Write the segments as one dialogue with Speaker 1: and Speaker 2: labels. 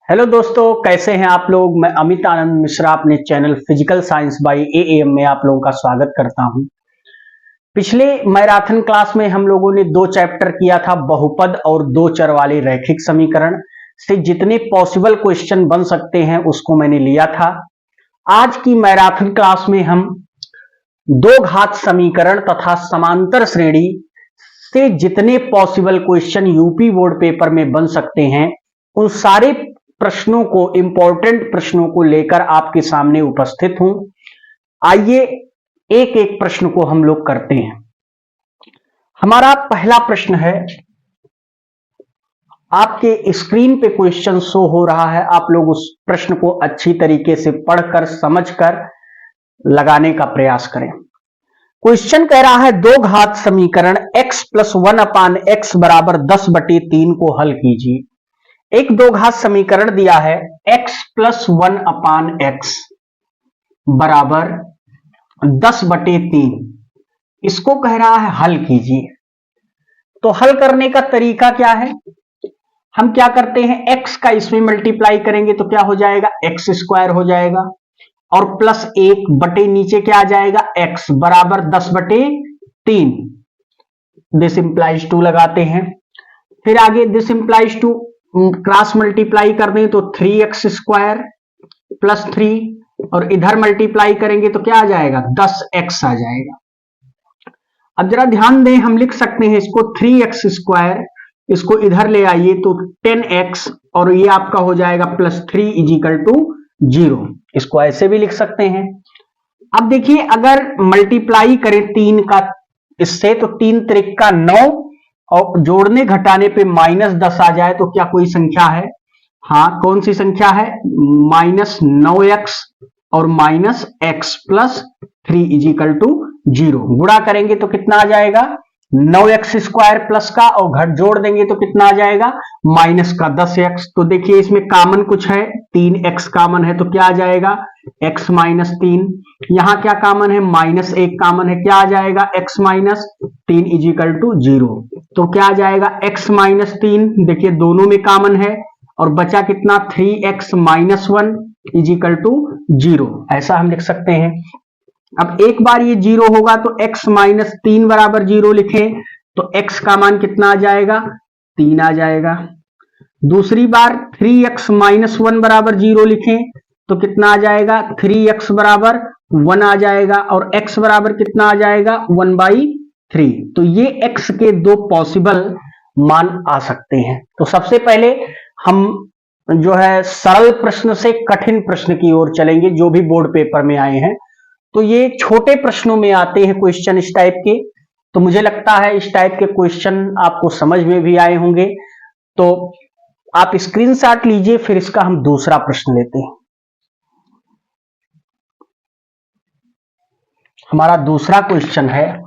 Speaker 1: Hello दोस्तों, कैसे हैं आप लोग। मैं अमित आनंद मिश्रा अपने channel physical science by am में आप लोगों का स्वागत करता हूं। पिछले मैराथन क्लास में हम लोगों ने दो चैप्टर किया था, बहुपद और दो चर वाले रैखिक समीकरण से जितने पॉसिबल क्वेश्चन बन सकते हैं उसको मैंने लिया था। आज की मैराथन क्लास में हम दो घात समीकरण तथा समांतर श्रेणी से जितने possible question UP board paper में बन सकते हैं उन सारे प्रश्नों को, इंपॉर्टेंट प्रश्नों को लेकर आपके सामने उपस्थित हूं। आइए एक एक प्रश्न को हम लोग करते हैं। हमारा पहला प्रश्न है, आपके स्क्रीन पे क्वेश्चन शो हो रहा है, आप लोग उस प्रश्न को अच्छी तरीके से पढ़कर समझकर लगाने का प्रयास करें। क्वेश्चन कह रहा है दो घात समीकरण x प्लस 1/x बराबर 10/3 को हल कीजिए। एक दो घात समीकरण दिया है x प्लस 1/x बराबर 10/3, इसको कह रहा है हल कीजिए। तो हल करने का तरीका क्या है, हम क्या करते हैं, x का इसमें मल्टीप्लाई करेंगे तो क्या हो जाएगा, x स्क्वायर हो जाएगा और प्लस 1 बटे नीचे क्या आ जाएगा, x बराबर 10/3। दिस इंप्लाइज 2 लगाते हैं, फिर आगे दिस इंप्लाइज 2 क्रॉस मल्टीप्लाई कर दें तो 3x स्क्वायर प्लस 3 और इधर मल्टीप्लाई करेंगे तो क्या आ जाएगा, 10x आ जाएगा। अब जरा ध्यान दें, हम लिख सकते हैं इसको 3x स्क्वायर, इसको इधर ले आइए तो 10x और ये आपका हो जाएगा प्लस 3 इजिकल टू 0। इसको ऐसे भी लिख सकते हैं। अब देखिए, अगर मल्टीप्लाई करें 3 का इससे तो 3 त्रिक का 9 और जोड़ने घटाने पे -10 आ जाए तो क्या कोई संख्या है, हाँ कौन सी संख्या है, -9x और -x प्लस 3 इजिकल टू 0। गुणा करेंगे तो कितना आ जाएगा, 9x स्क्वायर प्लस का और घट जोड़ देंगे तो कितना आ जाएगा, माइनस का 10x। तो देखिए इसमें कॉमन कुछ है, 3x कॉमन है तो क्या आ जाएगा, x माइनस 3। यहां क्या कॉमन है, -1 कॉमन है, क्या आ जाएगा, x माइनस 3 इजिकल टू 0। तो क्या आ जाएगा, x माइनस 3, देखिए दोनों में कॉमन है और बचा कितना, 3x माइनस 1 इजिकल टू 0। ऐसा हम लिख सकते हैं। अब एक बार ये 0 होगा तो x माइनस 3 बराबर 0 लिखें तो x का मान कितना आ जाएगा, 3 आ जाएगा। दूसरी बार 3x माइनस 1 बराबर 0 लिखें तो कितना आ जाएगा, 3x बराबर 1 आ जाएगा और x बराबर कितना आ जाएगा, 1/3। तो ये x के दो पॉसिबल मान आ सकते हैं। तो सबसे पहले हम जो है सरल प्रश्न से कठिन प्रश्न की ओर चलेंगे जो भी बोर्ड पेपर में आए हैं। तो ये छोटे प्रश्नों में आते हैं क्वेश्चन इस टाइप के, तो मुझे लगता है इस टाइप के क्वेश्चन आपको समझ में भी आए होंगे। तो आप स्क्रीनशॉट लीजिए, फिर इसका हम दूसरा प्रश्न लेते हैं। हमारा दूसरा क्वेश्चन है,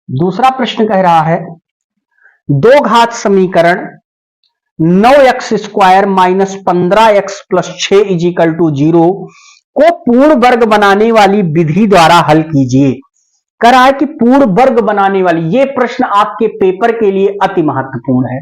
Speaker 1: दूसरा प्रश्न कह रहा है दो घात समीकरण 9x square minus 15x plus 6 is equal to 0 को पूर्ण वर्ग बनाने वाली विधि द्वारा हल कीजिए। कह रहा है कि पूर्ण वर्ग बनाने वाली, ये प्रश्न आपके पेपर के लिए अति महत्वपूर्ण है।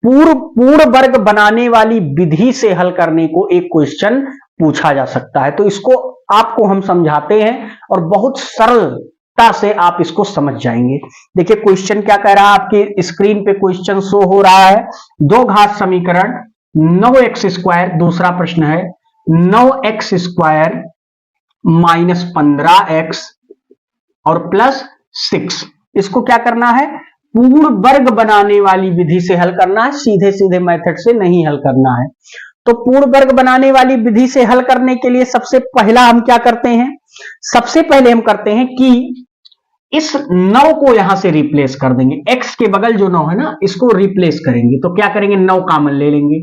Speaker 1: पूर्ण वर्ग बनाने वाली विधि से हल करने को एक क्वेश्चन पूछा जा सकता है। तो इसको आपको हम समझाते हैं और बहुत सरलता से आप इसको समझ जाएंगे। देखिए क्वेश्चन क्या कह रहा है, आपके स्क्रीन पे क्वेश्चन शो हो रहा है, दो घात समीकरण 9x स्क्वायर, दूसरा प्रश्न है 9x स्क्वायर माइनस 15x और प्लस 6, इसको क्या करना है, पूर्ण वर्ग बनाने वाली विधि से हल करना है, सीधे सीधे मेथड से नहीं हल करना है। तो पूर्ण वर्ग बनाने वाली विधि से हल करने के लिए सबसे पहला हम क्या करते हैं, सबसे पहले हम करते हैं कि इस 9 को यहां से रिप्लेस कर देंगे, x के बगल जो 9 है ना इसको रिप्लेस करेंगे। तो क्या करेंगे, 9 कॉमन ले लेंगे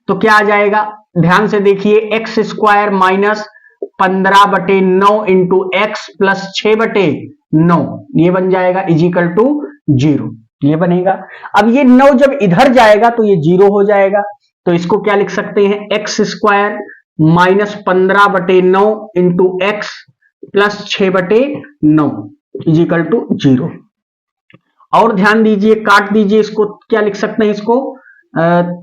Speaker 1: तो क्या आ जाएगा, ध्यान से देखिए, x square minus 15/9 into x plus 6/9, ये बन जाएगा इजिकल टू 0, ये बनेगा। अब ये 9 जब इधर जाएगा तो ये 0 हो जाएगा, तो इसको क्या लिख सकते हैं, x square minus 15/9 into x plus 6/9 is equal to 0। और ध्यान दीजिए, काट दीजिए इसको, क्या लिख सकते हैं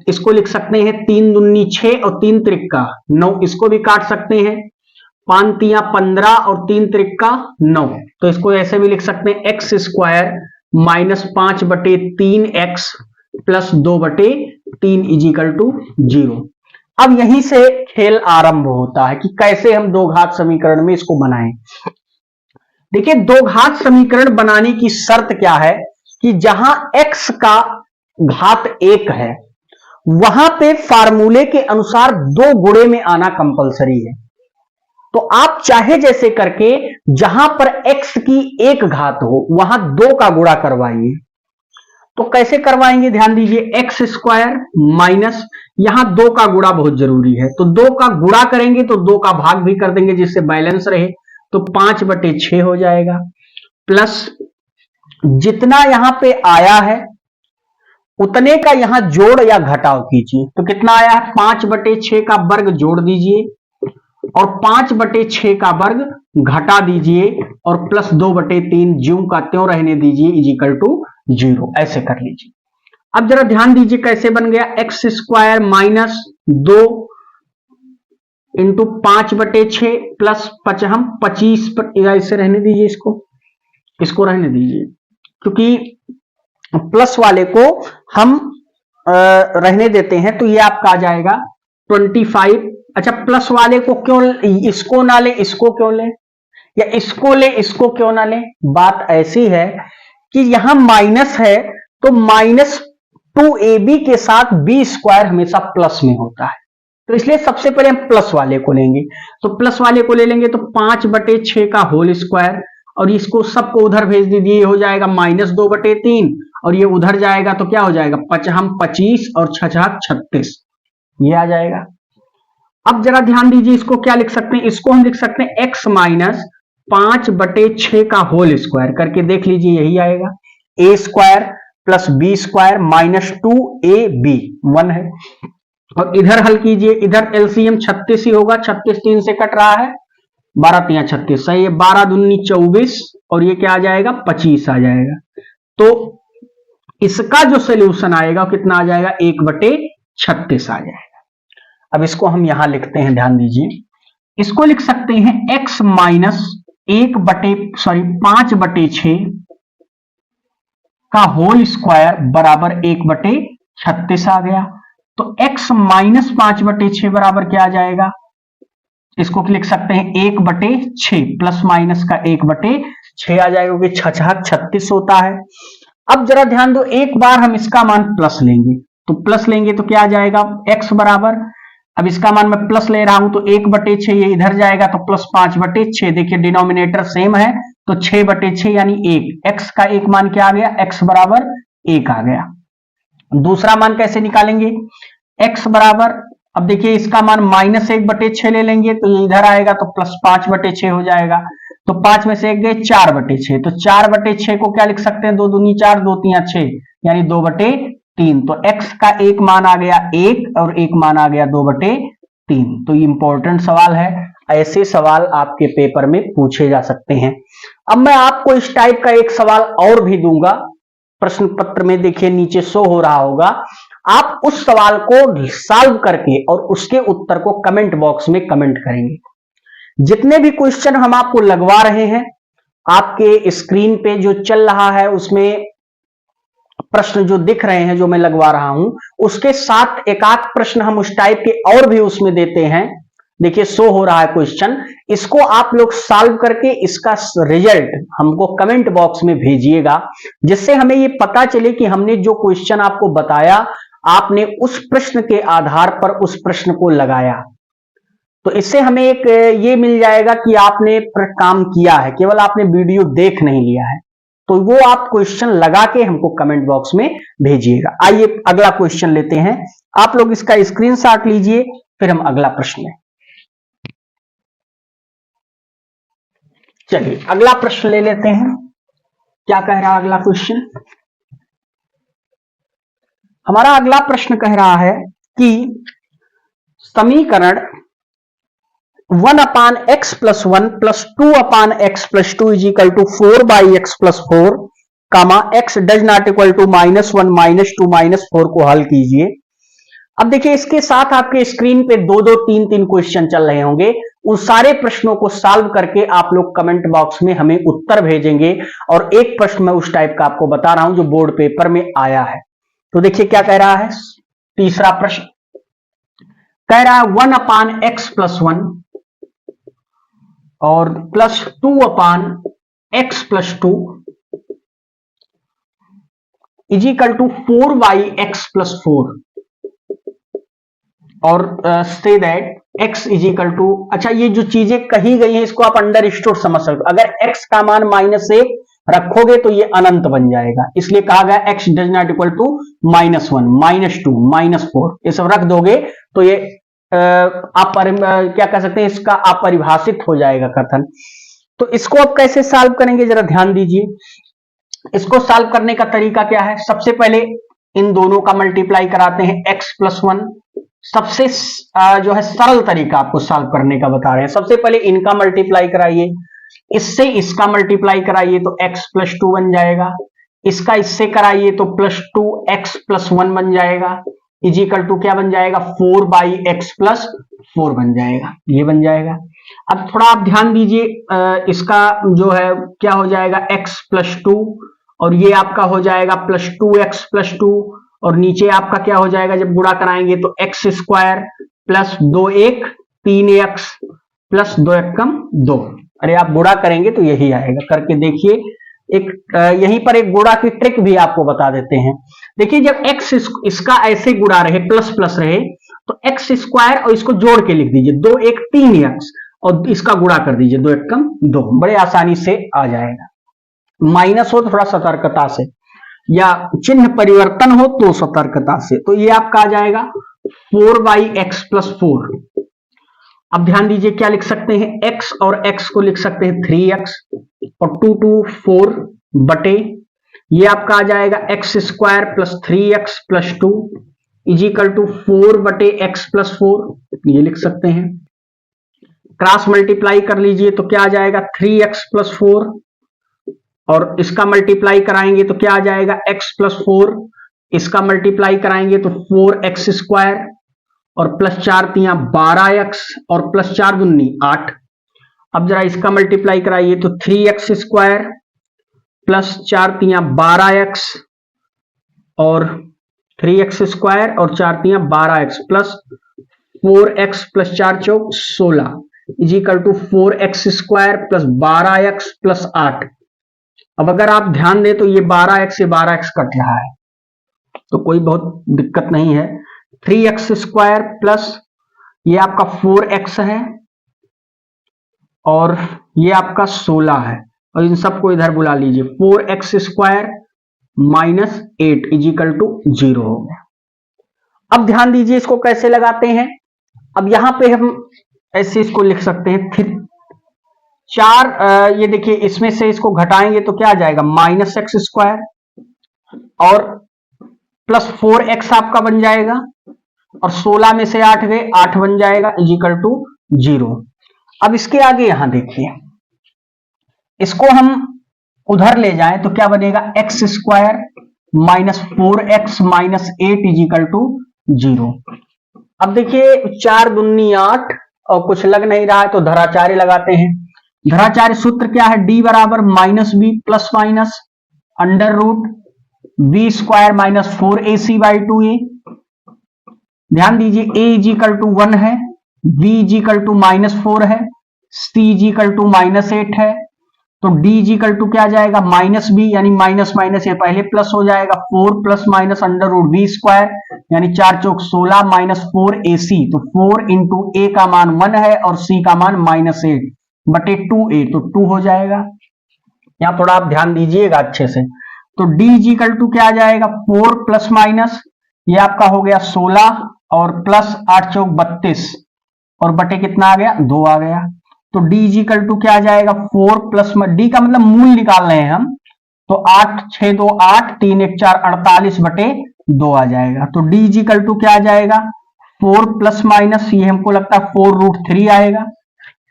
Speaker 1: इसको लिख सकते हैं 3 दूनी 6 और 3 त्रिक्का 9, इसको भी काट सकते हैं 5 तियां 15 और 3 त्रिक्का 9, तो इसको ऐसे भी लिख सकते हैं x square minus 5/3x plus 2/3 is equal to 0। अब यहीं से खेल आरंभ होता है कि कैसे हम दो घात समीकरण में इसको बनाएं। देखिए, दो घात समीकरण बनाने की शर्त क्या है कि जहां x का घात 1 है वहां पे फार्मूले के अनुसार 2 गुणे में आना कंपलसरी है। तो आप चाहे जैसे करके जहां पर x की 1 घात हो वहां 2 का गुणा करवाइए। तो कैसे करवाएंगे, ध्यान दीजिए, एक्स स्क्वायर माइनस, यहां 2 का गुणा बहुत जरूरी है, तो 2 का गुणा करेंगे तो 2 का भाग भी कर देंगे जिससे बैलेंस रहे, तो 5/6 हो जाएगा, प्लस जितना यहां पे आया है उतने का यहां जोड़ या घटाव कीजिए। तो कितना आया है, 5/6 का वर्ग जोड़ दीजिए और 5/6 का वर्ग घटा दीजिए और प्लस 2/3 ज्यों का त्यों रहने दीजिए इजिकल टू 0, ऐसे कर लीजिए। अब जरा ध्यान दीजिए कैसे बन गया, x square minus 2 into 5/6 plus 25 पर, ऐसे रहने दीजिए, इसको रहने दीजिए, क्योंकि प्लस वाले को हम रहने देते हैं तो ये आपका आ जाएगा 25। अच्छा, प्लस वाले को क्यों, इसको ना ले इसको क्यों ले, या इसको ले इसको क्यों ना ले, बात ऐसी है कि यहां माइनस है तो -2ab के साथ b स्क्वायर हमेशा प्लस में होता है, तो इसलिए सबसे पहले हम प्लस वाले को लेंगे। तो प्लस वाले को ले लेंगे तो 5/6 का होल स्क्वायर, और इसको सबको उधर भेज दीजिए, ये हो जाएगा -2/3 और ये उधर जाएगा तो क्या हो जाएगा, 25 और 36, ये आ जाएगा। अब जरा ध्यान दीजिए, इसको क्या लिख सकते हैं, इसको हम लिख सकते हैं x माइनस 5/6 का होल स्क्वायर करके देख लीजिए, यही आएगा, a square plus b square minus 2ab 1 है, और इधर हल कीजिए, इधर एलसीएम 36 ही होगा, 36 3 से कट रहा है, 12 तियां 36, सही है, 12 दूनी 24 और ये क्या आ जाएगा, 25 आ जाएगा। तो इसका जो सोल्यूशन आएगा कितना आ जाएगा, 1/36 आ जाएगा। अब इसको हम यहां लिखते हैं, ध्यान दीजिए, इसको लिख सकते हैं x माइनस 5/6 का होल स्क्वायर बराबर 1/36 आ गया। तो x माइनस 5/6 बराबर क्या आ जाएगा, इसको लिख सकते हैं 1/6 प्लस माइनस का 1/6 आ जाएगा, क्योंकि 36 होता है। अब जरा ध्यान दो, एक बार हम इसका मान प्लस लेंगे, तो प्लस लेंगे तो क्या आ जाएगा, x बराबर, अब इसका मान मैं प्लस ले रहा हूं तो 1/6, ये इधर जाएगा तो प्लस 5/6, देखिए डिनोमिनेटर सेम है तो 6/6 यानी 1, x का एक मान क्या आ गया, x बराबर 1 आ गया। दूसरा मान कैसे निकालेंगे, x बराबर, अब देखिए इसका मान -1/6 ले लेंगे तो ये इधर आएगा तो प्लस 5/6 हो जाएगा, तो 5 में से 1 गए 4/6, तो 4/6 को क्या लिख सकते हैं, 2 दूनी 4 2 तियां 6 यानी 2/3, तो x का एक मान आ गया 1 और एक मान आ गया 2/3। तो ये इंपॉर्टेंट सवाल है, ऐसे सवाल आपके पेपर में पूछे जा सकते हैं। अब मैं आपको इस टाइप का एक सवाल और भी दूंगा, प्रश्न पत्र में देखिए नीचे शो हो रहा होगा, आप उस सवाल को सॉल्व करके और उसके उत्तर को कमेंट बॉक्स में कमेंट करेंगे। जितने भी क्वेश्चन हम आपको लगवा रहे हैं, आपके स्क्रीन पे जो चल रहा है उसमें प्रश्न जो दिख रहे हैं जो मैं लगवा रहा हूं, उसके साथ एक आध प्रश्न हम उस टाइप के और भी उसमें देते हैं। देखिए शो हो रहा है क्वेश्चन, इसको आप लोग सॉल्व करके इसका रिजल्ट हमको कमेंट बॉक्स में भेजिएगा, जिससे हमें ये पता चले कि हमने जो क्वेश्चन आपको बताया आपने उस प्रश्न के आधार पर उस प्रश्न को लगाया। तो इससे हमें एक ये मिल जाएगा कि आपने काम किया है, केवल आपने वीडियो देख नहीं लिया है। तो वो आप क्वेश्चन लगा के हमको कमेंट बॉक्स में भेजिएगा। आइए अगला क्वेश्चन लेते हैं, आप लोग इसका स्क्रीनशॉट लीजिए, फिर हम अगला प्रश्न लें। चलिए अगला प्रश्न ले लेते हैं, क्या कह रहा है अगला क्वेश्चन। हमारा अगला प्रश्न कह रहा है कि समीकरण 1/x + 1 + 2/x + 2 = 4/x + 4 comma x does not equal to -1 -2 -4 को हल कीजिए। अब देखिए इसके साथ आपके स्क्रीन पे 2-2 3-3 क्वेश्चन चल रहे होंगे। उन सारे प्रश्नों को सॉल्व करके आप लोग कमेंट बॉक्स में हमें उत्तर भेजेंगे और एक प्रश्न मैं उस टाइप का आपको बता रहा हूं जो बोर्ड पेपर में आया है। तो देखिए क्या कह रहा है। तीसरा प्रश्न कह रहा है 1/x+1 और +2/x+2 इजिकल टू 4y(x+4) और say that x is equal to, अच्छा ये जो चीजें कही गई हैं इसको आप अंडरस्टूड समझ सकते हो। अगर x का मान -1 रखोगे तो ये अनंत बन जाएगा, इसलिए कहा गया x does not equal to -1 -2 -4 ये सब रख दोगे तो ये आप क्या कह सकते हैं, इसका अपरिभाषित हो जाएगा कथन। तो इसको आप कैसे सॉल्व करेंगे जरा ध्यान दीजिए। इसको सॉल्व करने का तरीका क्या है, सबसे पहले इन दोनों का मल्टीप्लाई कराते हैं x+1। सबसे जो है सरल तरीका आपको सॉल्व करने का बता रहे हैं। सबसे पहले इनका मल्टीप्लाई कराइए, इससे इसका मल्टीप्लाई कराइए तो x+2 बन जाएगा, इसका इससे कराइए तो +2x+1 बन जाएगा, इजिकल टू क्या बन जाएगा 4/x+4 बन जाएगा, ये बन जाएगा। अब थोड़ा आप ध्यान दीजिए, इसका जो है क्या हो जाएगा x+2 और ये आपका हो जाएगा +2x+2 और नीचे आपका क्या हो जाएगा जब गुणा कराएंगे तो x² + 2(1) 3x + 2(1) 2। अरे आप गुणा करेंगे तो यही आएगा, करके देखिए। एक यहीं पर एक गुणा की ट्रिक भी आपको बता देते हैं। देखिए जब x इसका ऐसे गुणा रहे प्लस प्लस रहे तो x² और इसको जोड़ के लिख दीजिए 2(1) 3x और इसका गुणा कर दीजिए 2(1) 2, बड़े आसानी से आ जाएगा। माइनस हो तो थोड़ा सतर्कता से या चिन्ह परिवर्तन हो तो सतर्कता से, तो ये आपका आ जाएगा 4/x+4। अब ध्यान दीजिए क्या लिख सकते हैं, x और x को लिख सकते हैं 3x और 2 2 4 बटे ये आपका आ जाएगा x² + 3x+2 is equal to 4/x+4, ये लिख सकते हैं। क्रॉस मल्टीप्लाई कर लीजिए तो क्या आ जाएगा 3x+4 और इसका मल्टीप्लाई कराएंगे तो क्या आ जाएगा x+4, इसका मल्टीप्लाई कराएंगे तो 4x² और +4 × 3 = 12x और +4 × 2 = 8। अब जरा इसका मल्टीप्लाई कराइए तो 3x² +4 × 3 = 12x और 3x² और 4 × 3 = 12x plus 4x + 4 × 4 = 16 is equal to 4x² + 12x + 8। अब अगर आप ध्यान दें तो ये 12x से 12x कट रहा है तो कोई बहुत दिक्कत नहीं है। 3x² प्लस ये आपका 4x है और ये आपका 16 है और इन सबको इधर बुला लीजिए 4x² - 8 इजिकल टू 0 हो गया। अब ध्यान दीजिए इसको कैसे लगाते हैं। अब यहां पे हम ऐसे इसको लिख सकते हैं 4, ये देखिए इसमें से इसको घटाएंगे तो क्या आ जाएगा -x² और +4x आपका बन जाएगा और 16 में से 8 गए 8 बन जाएगा इजिकल टू 0। अब इसके आगे यहां देखिए इसको हम उधर ले जाएं तो क्या बनेगा x² - 4x - 8 इजिकल टू 0। अब देखिए 4 दूनी 8 और कुछ लग नहीं रहा है तो धराचार्य लगाते हैं। धराचार्य सूत्र क्या है, d बराबर -b + -√b² - 4ac/2a। ध्यान दीजिए a इजिकल टू 1 है, b इजिकल टू -4 है, c इजिकल टू -8 है, तो d इजिकल टू क्या जाएगा -b यानी माइनस माइनस ये पहले प्लस हो जाएगा 4 + -√b² यानी 4 × 4 = 16 - 4ac, तो 4 × a का मान 1 है और c का मान -8 बटे 2a, तो 2 हो जाएगा। यहां थोड़ा आप ध्यान दीजिएगा अच्छे से। तो d इजिकल टू क्या आ जाएगा 4 ± ये आपका हो गया 16 और प्लस 8 × 4 = 32 और बटे कितना आ गया 2 आ गया। तो d इजिकल टू क्या आ जाएगा 4 प्लस d का मतलब मूल निकाल रहे हैं हम, तो 8 6 2 8 3 1 4 48 बटे 2 आ जाएगा। तो d इजिकल टू क्या आ जाएगा 4 ± ये हमको लगता है 4√3 आएगा,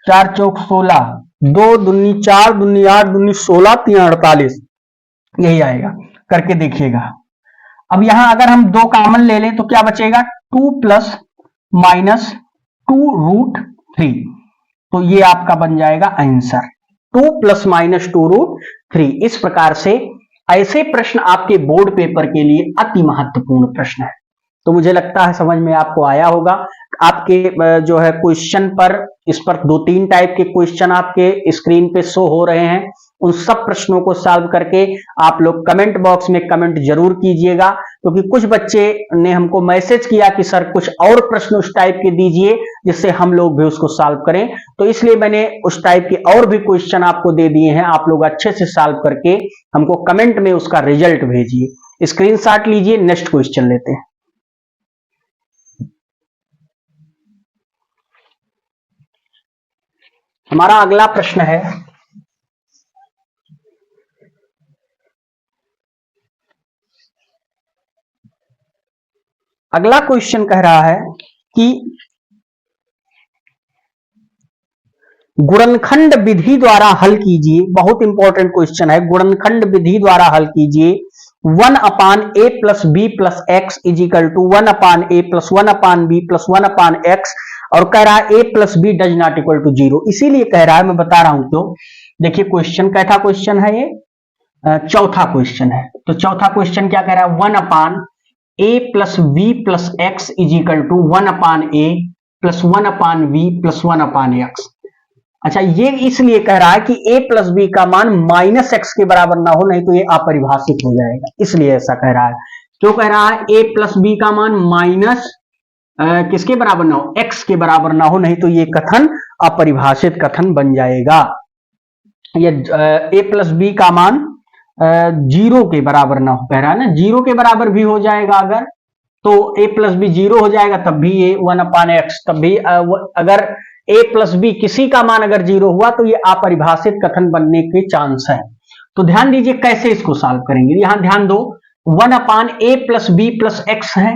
Speaker 1: 4 × 4 = 16, 2 दूनी 4 दूनी 8 दूनी 16 3 48 यही आएगा, करके देखिएगा। अब यहां अगर हम 2 कॉमन ले लें तो क्या बचेगा, 2 प्लस माइनस 2√3, तो ये आपका बन जाएगा आंसर, 2 प्लस माइनस 2√3। इस प्रकार से ऐसे प्रश्न आपके बोर्ड पेपर के लिए अति महत्वपूर्ण प्रश्न है। तो मुझे लगता है समझ में आपको आया होगा। आपके जो है क्वेश्चन पर, इस पर 2-3 टाइप के क्वेश्चन आपके स्क्रीन पे शो हो रहे हैं। उन सब प्रश्नों को सॉल्व करके आप लोग कमेंट बॉक्स में कमेंट जरूर कीजिएगा, क्योंकि कुछ बच्चे ने हमको मैसेज किया कि सर कुछ और प्रश्न उस टाइप के दीजिए जिससे हम लोग भी उसको सॉल्व करें, तो इसलिए मैंने उस टाइप के और भी क्वेश्चन आपको दे दिए हैं। आप लोग अच्छे से सॉल्व करके हमको कमेंट में उसका रिजल्ट भेजिए। स्क्रीनशॉट लीजिए, नेक्स्ट क्वेश्चन लेते हैं। हमारा अगला प्रश्न है, अगला क्वेश्चन कह रहा है कि गुणनखंड विधि द्वारा हल कीजिए। बहुत इंपॉर्टेंट क्वेश्चन है, गुणनखंड विधि द्वारा हल कीजिए 1/a plus b plus x is equal to 1/a plus 1/b plus 1/x, और कह रहा है a plus b does not equal to 0। इसीलिए कह रहा है, मैं बता रहा हूं क्यों। देखिए क्वेश्चन कैसा क्वेश्चन है, ये चौथा क्वेश्चन है। तो चौथा क्वेश्चन क्या कह रहा है, 1/a plus b plus x is equal to 1/a plus 1/b plus 1/x। अच्छा, ये इसलिए कह रहा है कि a प्लस बी का मान माइनस एक्स के बराबर ना हो, नहीं तो ये अपरिभाषित हो जाएगा, इसलिए ऐसा कह रहा है। क्यों कह रहा है a प्लस बी का मान माइनस किसके बराबर ना हो, x के बराबर ना हो, नहीं तो ये कथन अपरिभाषित कथन बन जाएगा। ये a प्लस बी का मान 0 के बराबर ना हो, कह रहा है ना, 0 के बराबर भी हो जाएगा अगर, तो a प्लस बी 0 हो जाएगा, तब भी ये 1/x, तब भी अगर a प्लस बी किसी का मान अगर 0 हुआ तो ये अपरिभाषित कथन बनने के चांस है। तो ध्यान दीजिए कैसे इसको सॉल्व करेंगे। यहां ध्यान दो, 1/a plus b plus x है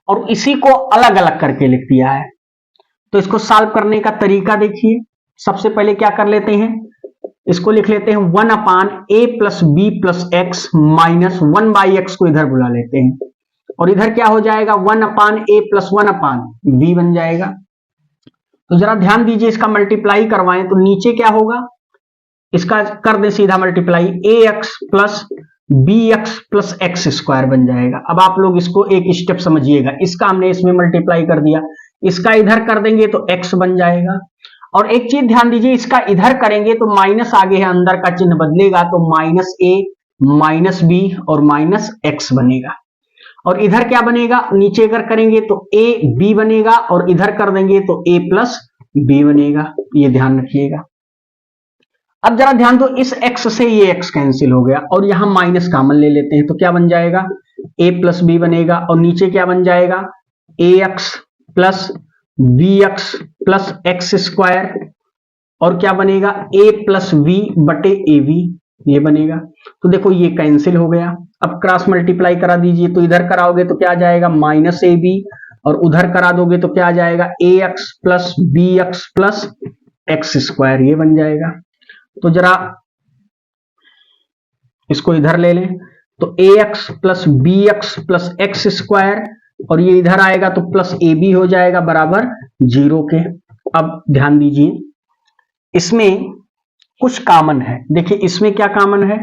Speaker 1: और इसी को अलग अलग करके लिख दिया है। तो इसको सॉल्व करने का तरीका देखिए। सबसे पहले क्या कर लेते हैं, इसको लिख लेते हैं 1/a plus b plus x minus 1/x को इधर बुला लेते हैं, और इधर क्या हो जाएगा, 1/a प्लस 1/b बन जाएगा। तो जरा ध्यान दीजिए, इसका मल्टीप्लाई करवाएं तो नीचे क्या होगा, इसका कर दे सीधा multiply, ax plus bx plus X square बन जाएगा। अब आप लोग इसको एक स्टेप समझिएगा, इसका हमने इसमें मल्टीप्लाई कर दिया, इसका इधर कर देंगे तो x बन जाएगा। और एक चीज ध्यान दीजिए, इसका इधर करेंगे तो माइनस आगे है, अंदर का चिन्ह बदलेगा तो माइनस a माइनस b और माइनस x बनेगा। और इधर क्या बनेगा, नीचे अगर करेंगे तो a b बनेगा, और इधर कर देंगे तो a प्लस b बनेगा, ये ध्यान रखिएगा। अब जरा ध्यान दो, इस x से ये x कैंसिल हो गया और यहां माइनस कॉमन ले लेते हैं, तो क्या बन जाएगा, a प्लस बी बनेगा, और नीचे क्या बन जाएगा, ax plus bx plus X square, और क्या बनेगा, a प्लस बी बटे ए बी, ये बनेगा। तो देखो ये कैंसिल हो गया। अब क्रॉस मल्टीप्लाई करा दीजिए, तो इधर कराओगे तो क्या आ जाएगा, माइनस ए बी, और उधर करा दोगे तो क्या आ जाएगा, A X plus B X plus X square, ये बन जाएगा। तो जरा इसको इधर ले लें, तो A X plus B X plus X square, और ये इधर आएगा तो प्लस ए बी हो जाएगा बराबर 0 के। अब ध्यान दीजिए, इसमें कुछ कॉमन है। देखिए इसमें क्या कॉमन है,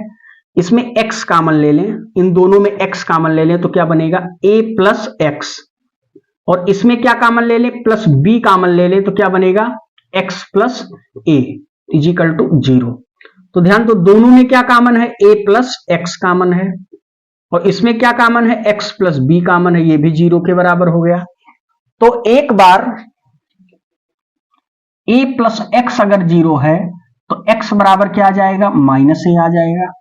Speaker 1: इसमें x कॉमन ले लें, इन दोनों में x कॉमन ले लें तो क्या बनेगा, a प्लस एक्स, और इसमें क्या कॉमन ले लें, प्लस b कॉमन ले लें तो क्या बनेगा, x plus a is equal to 0। तो ध्यान दो, दोनों में क्या कॉमन है, a प्लस एक्स कॉमन है, और इसमें क्या कॉमन है, x प्लस b कॉमन है, ये भी 0 के बराबर हो गया। तो एक बार a प्लस एक्स अगर 0 है तो x बराबर क्या आ जाएगा, माइनस ए आ जाएगा,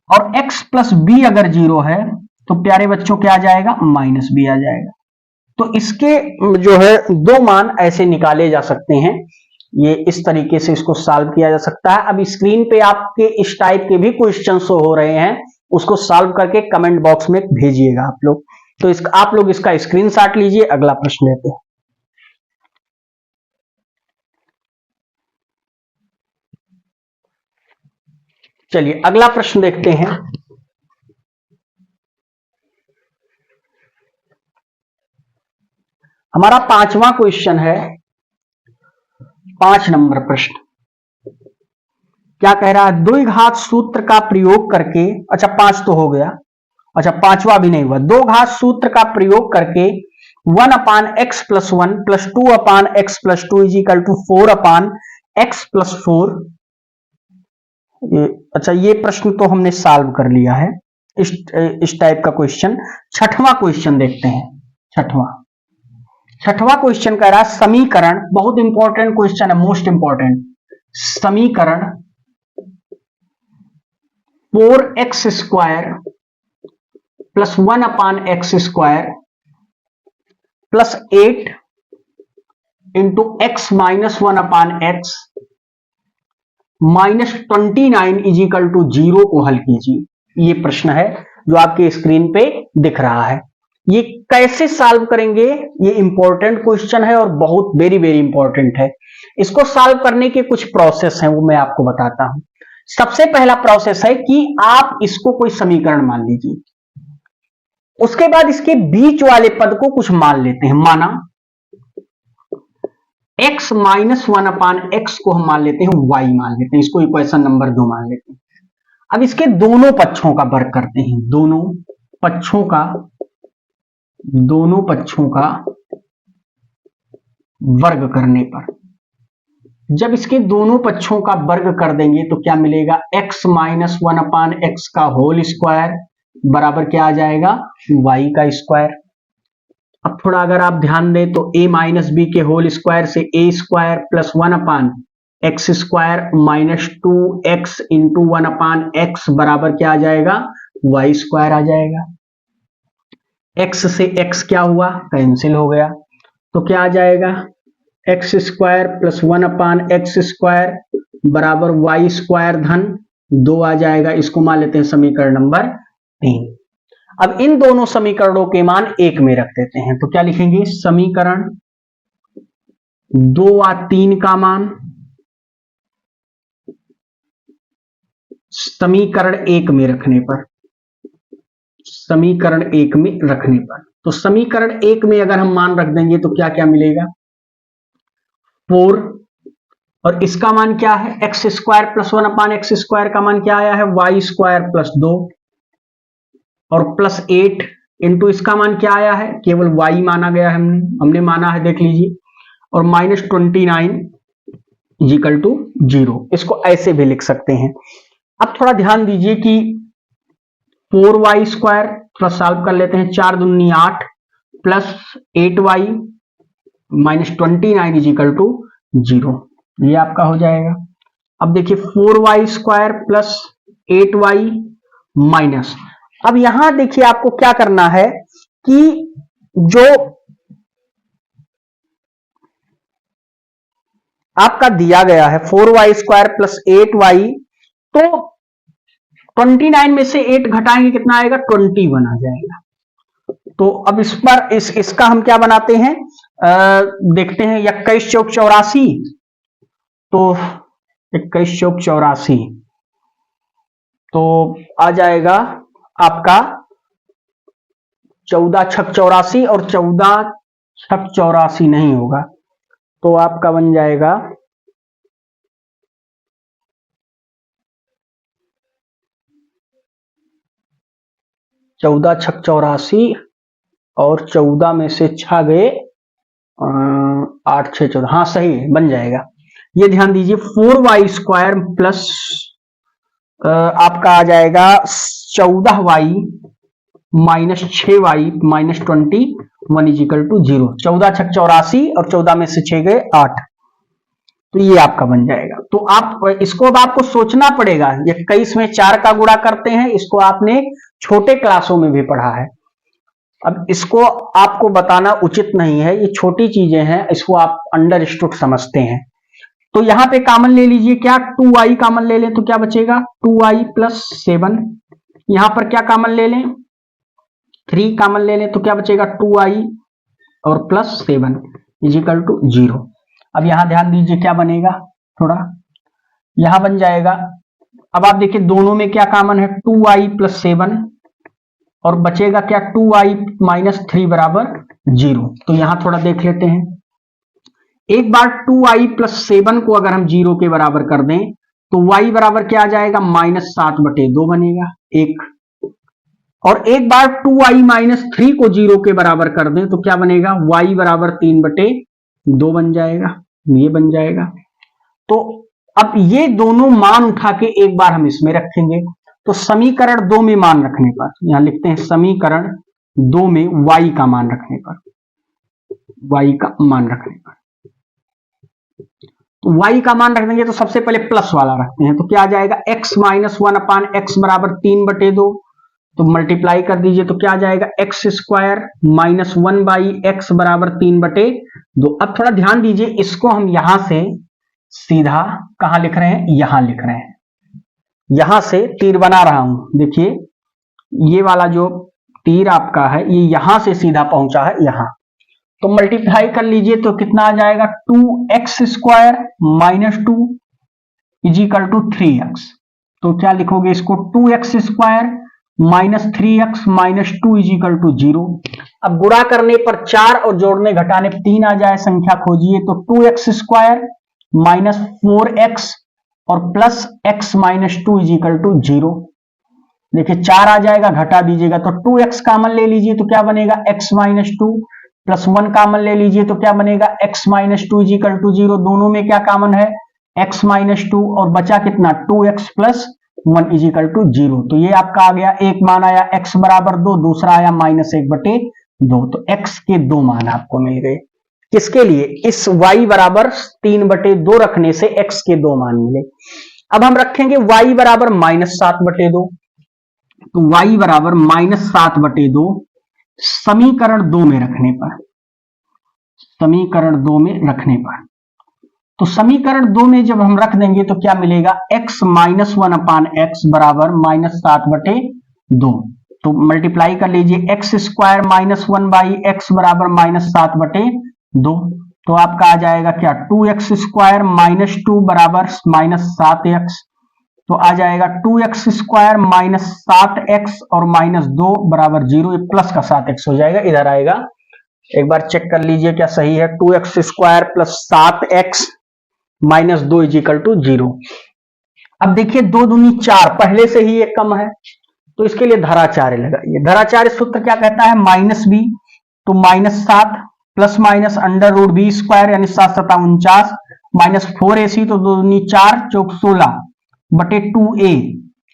Speaker 1: और x प्लस बी अगर 0 है तो प्यारे बच्चों क्या आ जाएगा, माइनस बी आ जाएगा। तो इसके जो है दो मान ऐसे निकाले जा सकते हैं, ये इस तरीके से इसको सॉल्व किया जा सकता है। अब स्क्रीन पे आपके इस टाइप के भी क्वेश्चन शो हो रहे हैं, उसको सॉल्व करके कमेंट बॉक्स में भेजिएगा आप लोग। तो आप लोग इसका स्क्रीनशॉट लीजिए, अगला प्रश्न लेते हैं। चलिए अगला प्रश्न देखते हैं। हमारा 5वां क्वेश्चन है, 5 नंबर प्रश्न। क्या कह रहा है? द्विघात सूत्र का प्रयोग करके, अच्छा 5 तो हो गया, अच्छा 5वां भी नहीं हुआ। दो घात सूत्र का प्रयोग करके 1/x+1 + 2/x+2 = 4/x+4। अच्छा ये प्रश्न तो हमने सॉल्व कर लिया है, इस टाइप का क्वेश्चन। 6वां क्वेश्चन देखते हैं। छठवां क्वेश्चन कह रहा है समीकरण, बहुत इंपॉर्टेंट क्वेश्चन है, मोस्ट इंपॉर्टेंट। समीकरण 4x² + 1/x² + 8 × x - 1/x -29 = 0 को हल कीजिए। ये प्रश्न है जो आपके स्क्रीन पे दिख रहा है। ये कैसे सॉल्व करेंगे, ये इंपॉर्टेंट क्वेश्चन है और बहुत वेरी वेरी इंपॉर्टेंट है। इसको सॉल्व करने के कुछ प्रोसेस हैं, वो मैं आपको बताता हूं। सबसे पहला प्रोसेस है कि आप इसको कोई समीकरण मान लीजिए, उसके बाद इसके बीच वाले पद को कुछ मान लेते हैं। माना x - 1/x को हम मान लेते हैं y मान लेते हैं, इसको इक्वेशन नंबर 2 मान लेते हैं। अब इसके दोनों पक्षों का वर्ग करते हैं। दोनों पक्षों का वर्ग करने पर, जब इसके दोनों पक्षों का वर्ग कर देंगे तो क्या मिलेगा? x - 1/x का होल स्क्वायर बराबर क्या आ जाएगा? y का स्क्वायर। अब थोड़ा अगर आप ध्यान दें तो a - b के होल स्क्वायर से a² + 1/x² - 2x × 1/x बराबर क्या आ जाएगा? y² आ जाएगा। x से x क्या हुआ? कैंसिल हो गया, तो क्या आ जाएगा? x² + 1/x² बराबर y² धन 2 आ जाएगा। इसको मान लेते हैं समीकरण नंबर 3। अब इन दोनों समीकरणों के मान 1 में रख देते हैं, तो क्या लिखेंगे? समीकरण 2 व 3 का मान समीकरण 1 में रखने पर, तो समीकरण 1 में अगर हम मान रख देंगे तो क्या क्या मिलेगा? 4, और इसका मान क्या है? x² + 1/x² का मान क्या आया है? y² + 2, और +8 इंटू इसका मान क्या आया है? केवल y माना गया है, हमने माना है, देख लीजिए, और -29 = 0। इसको ऐसे भी लिख सकते हैं। अब थोड़ा ध्यान दीजिए कि 4y² थोड़ा सॉल्व कर लेते हैं। 4 दूनी 8 + 8y -29 = 0, ये आपका हो जाएगा। अब देखिए 4y² + 8y माइनस, अब यहां देखिए आपको क्या करना है कि जो आपका दिया गया है 4y² + 8y, तो 29 में से 8 घटाएंगे कितना आएगा? 21 आ जाएगा। तो अब इस पर इसका हम क्या बनाते हैं, देखते हैं। 21 चौक 84, तो 21 चौक 84, तो आ जाएगा आपका 14 छक 84, और 14 छक 84 नहीं होगा, तो आपका बन जाएगा 14 छक 84, और 14 में से 6 गए 8 6 14, हाँ सही है, बन जाएगा। ये ध्यान दीजिए 4y² प्लस आपका आ जाएगा 14y - 6y -21 = 0। 14 छक 84, और 14 में से 6 गए 8, तो ये आपका बन जाएगा। तो आप इसको अब आपको सोचना पड़ेगा। 21 में 4 का गुणा करते हैं, इसको आपने छोटे क्लासों में भी पढ़ा है। अब इसको आपको बताना उचित नहीं है, ये छोटी चीजें हैं, इसको आप अंडरस्टूड समझते हैं। तो यहां पे कॉमन ले लीजिए, क्या 2y कॉमन ले लें तो क्या बचेगा? 2y + 7। यहां पर क्या कॉमन ले लें? 3 कॉमन ले लें तो क्या बचेगा? 2y और +7 = 0। अब यहां ध्यान दीजिए क्या बनेगा, थोड़ा यहां बन जाएगा अब आप देखिए दोनों में क्या कॉमन है, 2i प्लस 7 और बचेगा क्या 2i माइनस 3 बराबर 0। तो यहां थोड़ा देख लेते हैं। एक बार 2i प्लस 7 को अगर हम 0 के बराबर कर दें तो y बराबर क्या आ जाएगा, -7/2 बनेगा एक। और एक बार 2i माइनस 3 को 0 के बराबर कर दें तो क्या बनेगा, y बराबर 3/2 बन जाएगा, ये बन जाएगा। तो अब ये दोनों मान उठा के एक बार हम इसमें रखेंगे। तो समीकरण 2 में मान रखने पर, यहां लिखते हैं समीकरण 2 में y का मान रखने पर, y का मान रखने पर तो y का मान रख देंगे तो सबसे पहले प्लस वाला रखते हैं। तो क्या आ जाएगा, x माइनस 1/x बराबर 3/2। तो मल्टीप्लाई कर दीजिए तो क्या आ जाएगा, x स्क्वायर माइनस 1/x बराबर 3/2। अब थोड़ा ध्यान दीजिए, इसको हम यहां से सीधा कहां लिख रहे हैं, यहां लिख रहे हैं। यहां से तीर बना रहा हूं, देखिए ये वाला जो तीर आपका है ये यहां से सीधा पहुंचा है यहां। तो मल्टीप्लाई कर लीजिए तो कितना आ जाएगा, 2x square minus 2 is equal to 3x। तो क्या लिखोगे इसको, 2x square minus 3x minus 2 is equal to 0। अब गुणा करने पर 4 और जोड़ने घटाने 3 आ जाए संख्या खोजिए। तो 2x स्क्वायर माइनस 4x और plus x minus 2 is equal to 0। देखिए 4 आ जाएगा, घटा दीजिएगा तो 2x कॉमन ले लीजिए तो क्या बनेगा, x माइनस 2 प्लस 1 कॉमन ले लीजिए तो क्या बनेगा, x माइनस 2 इजिकल टू 0। दोनों में क्या कॉमन है, x माइनस 2 और बचा कितना, 2x प्लस 1 इजिकल टू 0। तो ये आपका आ गया, एक मान आया x बराबर 2, दूसरा आया -1/2। तो x के 2 मान आपको मिल गए। किसके लिए, इस y बराबर 3/2 रखने से x के 2 मान मिले। अब हम रखेंगे y बराबर -7/2। तो y बराबर -7/2 समीकरण 2 में रखने पर, समीकरण 2 में रखने पर, तो समीकरण 2 में जब हम रख देंगे तो क्या मिलेगा, x माइनस 1/x बराबर -7/2। तो मल्टीप्लाई कर लीजिए, x स्क्वायर माइनस 1/x बराबर -7/2। तो आपका आ जाएगा क्या, 2x स्क्वायर माइनस 2 बराबर -7x। तो आ जाएगा 2x स्क्वायर माइनस 7x और -2 बराबर 0। ये प्लस का 7x हो जाएगा, इधर आएगा। एक बार चेक कर लीजिए क्या सही है, 2x square plus 7x minus 2 is equal to 0। अब देखिए 2 दूनी 4, पहले से ही ये कम है तो इसके लिए धराचार्य लगाइए। धराचार्य सूत्र क्या कहता है, -b। तो -7 plus minus under root b square यानी 7 7 49 माइनस 4ac। तो 2 दूनी 4 चौक 16 बटे 2a।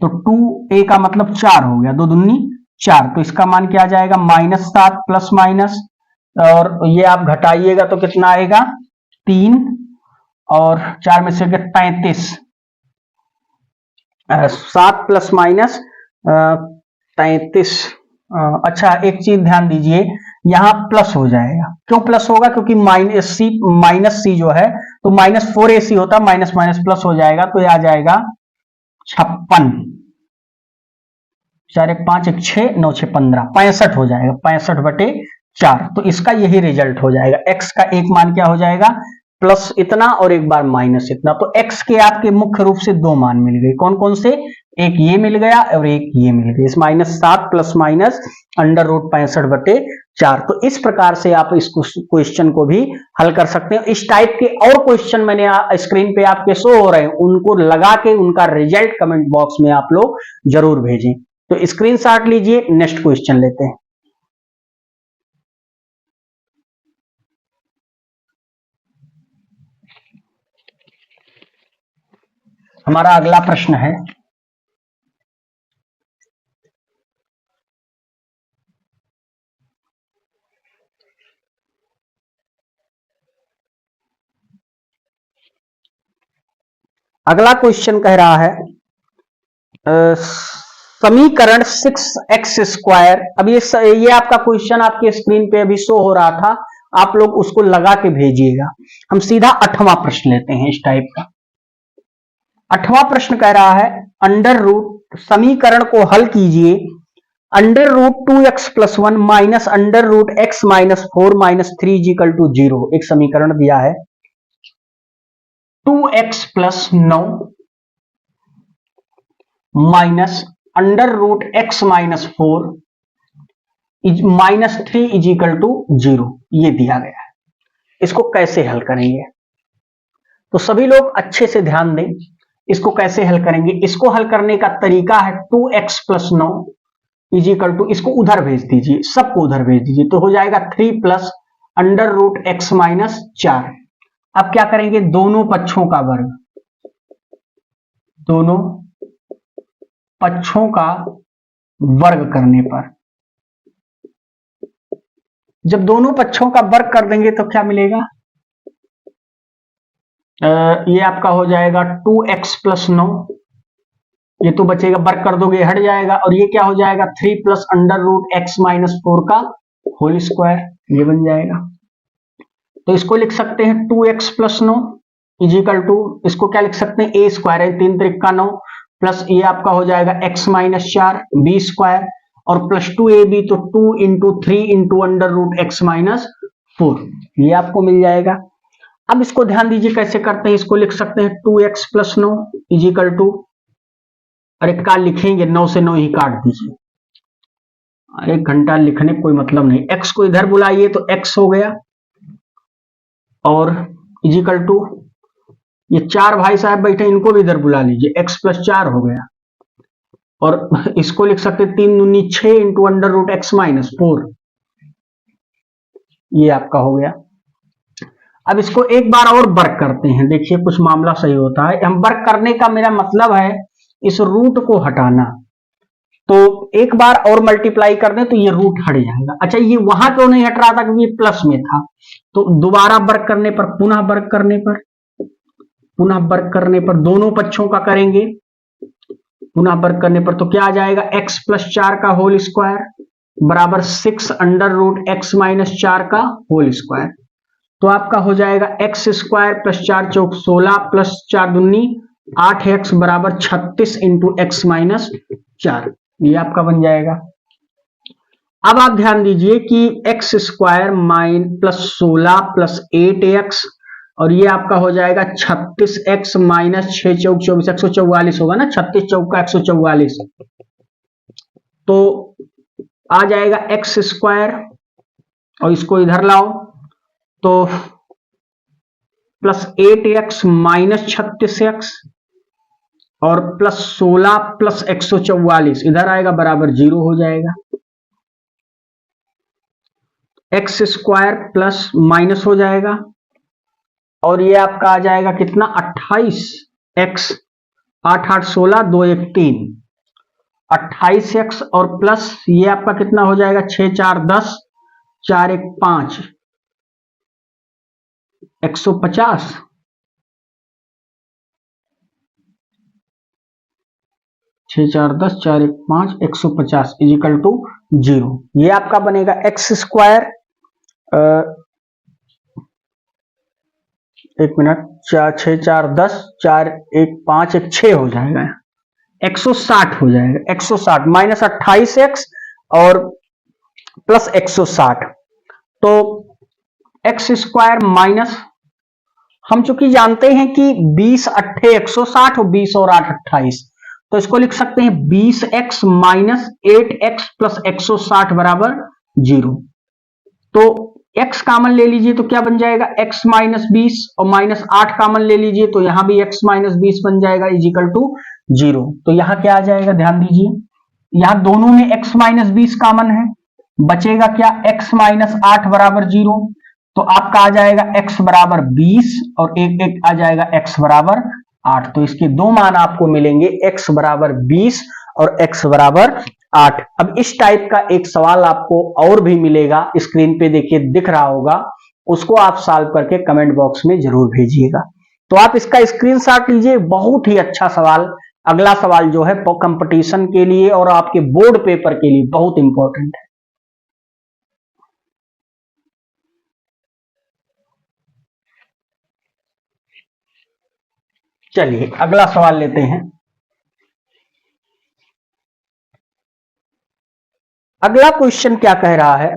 Speaker 1: तो 2a का मतलब 4 हो गया, 2 दूनी 4। तो इसका मान क्या आ जाएगा, -7 प्लस माइनस, और ये आप घटाइएगा तो कितना आएगा, 3 और 4 में से 33। 7 प्लस माइनस 33। अच्छा एक चीज ध्यान दीजिए, यहां प्लस हो जाएगा। क्यों प्लस होगा, क्योंकि माइनस सी जो है तो -4ac होता, माइनस माइनस प्लस हो जाएगा। तो ये आ जाएगा 56, 4 1 5 1 6 9 6 15, 65 हो जाएगा, 65/4। तो इसका यही रिजल्ट हो जाएगा। x का एक मान क्या हो जाएगा, प्लस इतना और एक बार माइनस इतना। तो x के आपके मुख्य रूप से 2 मान मिल गए। कौन कौन से, एक ये मिल गया और एक ये मिल गया। इस -7 प्लस माइनस अंडर रूट 65/4। तो इस प्रकार से आप इस क्वेश्चन को भी हल कर सकते हैं। इस टाइप के और क्वेश्चन मैंने स्क्रीन पे आपके शो हो रहे हैं, उनको लगा के उनका रिजल्ट कमेंट बॉक्स में आप लोग जरूर भेजें। तो स्क्रीनशॉट लीजिए, नेक्स्ट क्वेश्चन लेते हैं। हमारा अगला प्रश्न है, अगला क्वेश्चन कह रहा है समीकरण 6x स्क्वायर। अब ये आपका क्वेश्चन आपके स्क्रीन पे अभी शो हो रहा था, आप लोग उसको लगा के भेजिएगा। हम सीधा 8वां प्रश्न लेते हैं इस टाइप का। 8वां प्रश्न कह रहा है अंडर रूट, समीकरण को हल कीजिए। Under root 2x plus 1 minus under root x minus 4 minus 3 is equal to 0। एक समीकरण दिया है, 2x plus 9 minus under root x minus 4 minus 3 is equal to 0, ये दिया गया है। इसको कैसे हल करेंगे, तो सभी लोग अच्छे से ध्यान दें। इसको कैसे हल करेंगे, इसको हल करने का तरीका है 2x plus 9 is equal to, इसको उधर भेज दीजिए, सबको उधर भेज दीजिए, तो हो जाएगा 3 plus under root x minus 4। अब क्या करेंगे, दोनों पक्षों का वर्ग, दोनों पक्षों का वर्ग करने पर, जब दोनों पक्षों का वर्ग कर देंगे तो क्या मिलेगा, ये आपका हो जाएगा 2x प्लस 9, ये तो बचेगा, वर्ग कर दोगे हट जाएगा, और ये क्या हो जाएगा 3 plus under root x minus 4 का होल स्क्वायर, ये बन जाएगा। तो इसको लिख सकते हैं 2x plus 9 is equal to, इसको क्या लिख सकते हैं, ए स्क्वायर है 3 त्रिक का 9 प्लस ये आपका हो जाएगा x माइनस 4 बी स्क्वायर और प्लस 2ab, तो 2 into 3 into under root x minus 4, ये आपको मिल जाएगा। अब इसको ध्यान दीजिए कैसे करते हैं, इसको लिख सकते हैं 2x plus 9 is equal to, अरे क्या लिखेंगे, 9 से 9 ही काट दीजिए, 1 घंटा लिखने कोई मतलब नहीं, x को इधर बुलाइए तो x हो गया, और इज इक्वल टू ये 4 भाई साहब बैठे, इनको भी इधर बुला लीजिए, x प्लस 4 हो गया, और इसको लिख सकते 3 दूनी 6 into under root x minus 4, ये आपका हो गया। अब इसको एक बार और वर्क करते हैं, देखिए कुछ मामला सही होता है। हम वर्क करने का मेरा मतलब है इस रूट को हटाना, तो एक बार और मल्टीप्लाई कर दें तो ये रूट हट जाएगा। अच्छा, ये वहां क्यों नहीं हट रहा था, क्योंकि ये प्लस में था, तो दोबारा वर्क करने पर, पुनः वर्क करने पर, पुनः वर्क करने पर दोनों पक्षों का करेंगे, पुनः वर्क करने पर तो क्या आ जाएगा, x प्लस 4 का होल स्क्वायर बराबर 6 अंडर रूट एक्स माइनस 4 का होल स्क्वायर, तो आपका हो जाएगा x स्क्वायर प्लस 4 चौक 16 प्लस 4 दूनी 8x बराबर 36 इंटू एक्स माइनस 4, ये आपका बन जाएगा। अब आप ध्यान दीजिए कि x square plus 16 plus 8x, और ये आपका हो जाएगा 36x माइनस 6 चौक 24, 144 होगा ना, 36 चौक का 144, तो आ जाएगा x स्क्वायर, और इसको इधर लाओ तो प्लस 8x माइनस 36x और प्लस 16 प्लस 144 इधर आएगा बराबर 0 हो जाएगा, एक्स स्क्वायर प्लस माइनस हो जाएगा, और ये आपका आ जाएगा कितना 28x, 8 8 16 2 1 3, 28x और प्लस ये आपका कितना हो जाएगा 6 4 10 4 1 5, 150, छः 4 10 4 1 5 150 इजिकल टू 0, ये आपका बनेगा एक्स स्क्वायर, एक मिनट, 6 4 10 4 1 5 1 6 हो जाएगा, 160 हो जाएगा, 160 माइनस 28x और प्लस 160, तो एक्स स्क्वायर माइनस, हम चूंकि जानते हैं कि 20 8 160 और 20 और 8 28, तो इसको लिख सकते हैं 20x माइनस 8x प्लस 160 बराबर 0, तो x कामन ले लीजिए तो क्या बन जाएगा x माइनस 20 और माइनस 8 कामन ले लीजिए तो यहां भी x माइनस 20 बन जाएगा इजिकल टू 0, तो यहां क्या आ जाएगा, ध्यान दीजिए यहां दोनों में x माइनस 20 कामन है, बचेगा क्या x माइनस 8 बराबर 0, तो आपका आ जाएगा x बराबर 20 और एक एक आ जाएगा x बराबर 8, तो इसके दो मान आपको मिलेंगे x बराबर 20 और x बराबर 8। अब इस टाइप का एक सवाल आपको और भी मिलेगा, स्क्रीन पे देखिए दिख रहा होगा, उसको आप सॉल्व करके कमेंट बॉक्स में जरूर भेजिएगा। तो आप इसका स्क्रीनशॉट लीजिए, बहुत ही अच्छा सवाल, अगला सवाल जो है कंपटीशन के लिए और आपके बोर्ड पेपर के लिए बहुत इंपॉर्टेंट है। चलिए अगला सवाल लेते हैं। अगला क्वेश्चन क्या कह रहा है,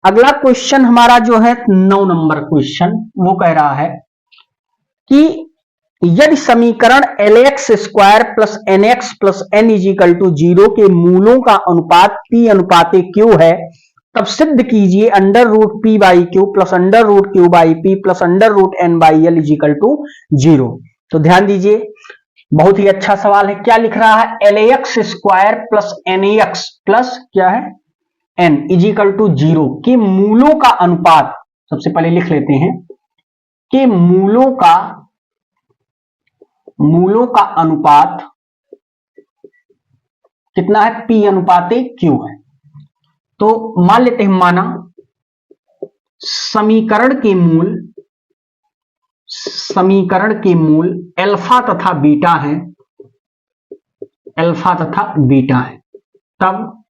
Speaker 1: अगला क्वेश्चन हमारा जो है 9 नंबर क्वेश्चन, वो कह रहा है कि यदि समीकरण LX square plus n x plus n is equal to 0 के मूलों का अनुपात P अनुपाते Q है, तब सिद्ध कीजिए under root p by q plus under root q by p plus under root n by l is equal to 0। तो ध्यान दीजिए, बहुत ही अच्छा सवाल है। क्या लिख रहा है? L x square plus n x plus क्या है एन इज इक्वल टू 0 के मूलों का अनुपात, सबसे पहले लिख लेते हैं कि मूलों का अनुपात कितना है? P अनुपाते Q है। तो मान लेते हैं, माना समीकरण के मूल अल्फा तथा बीटा है, तब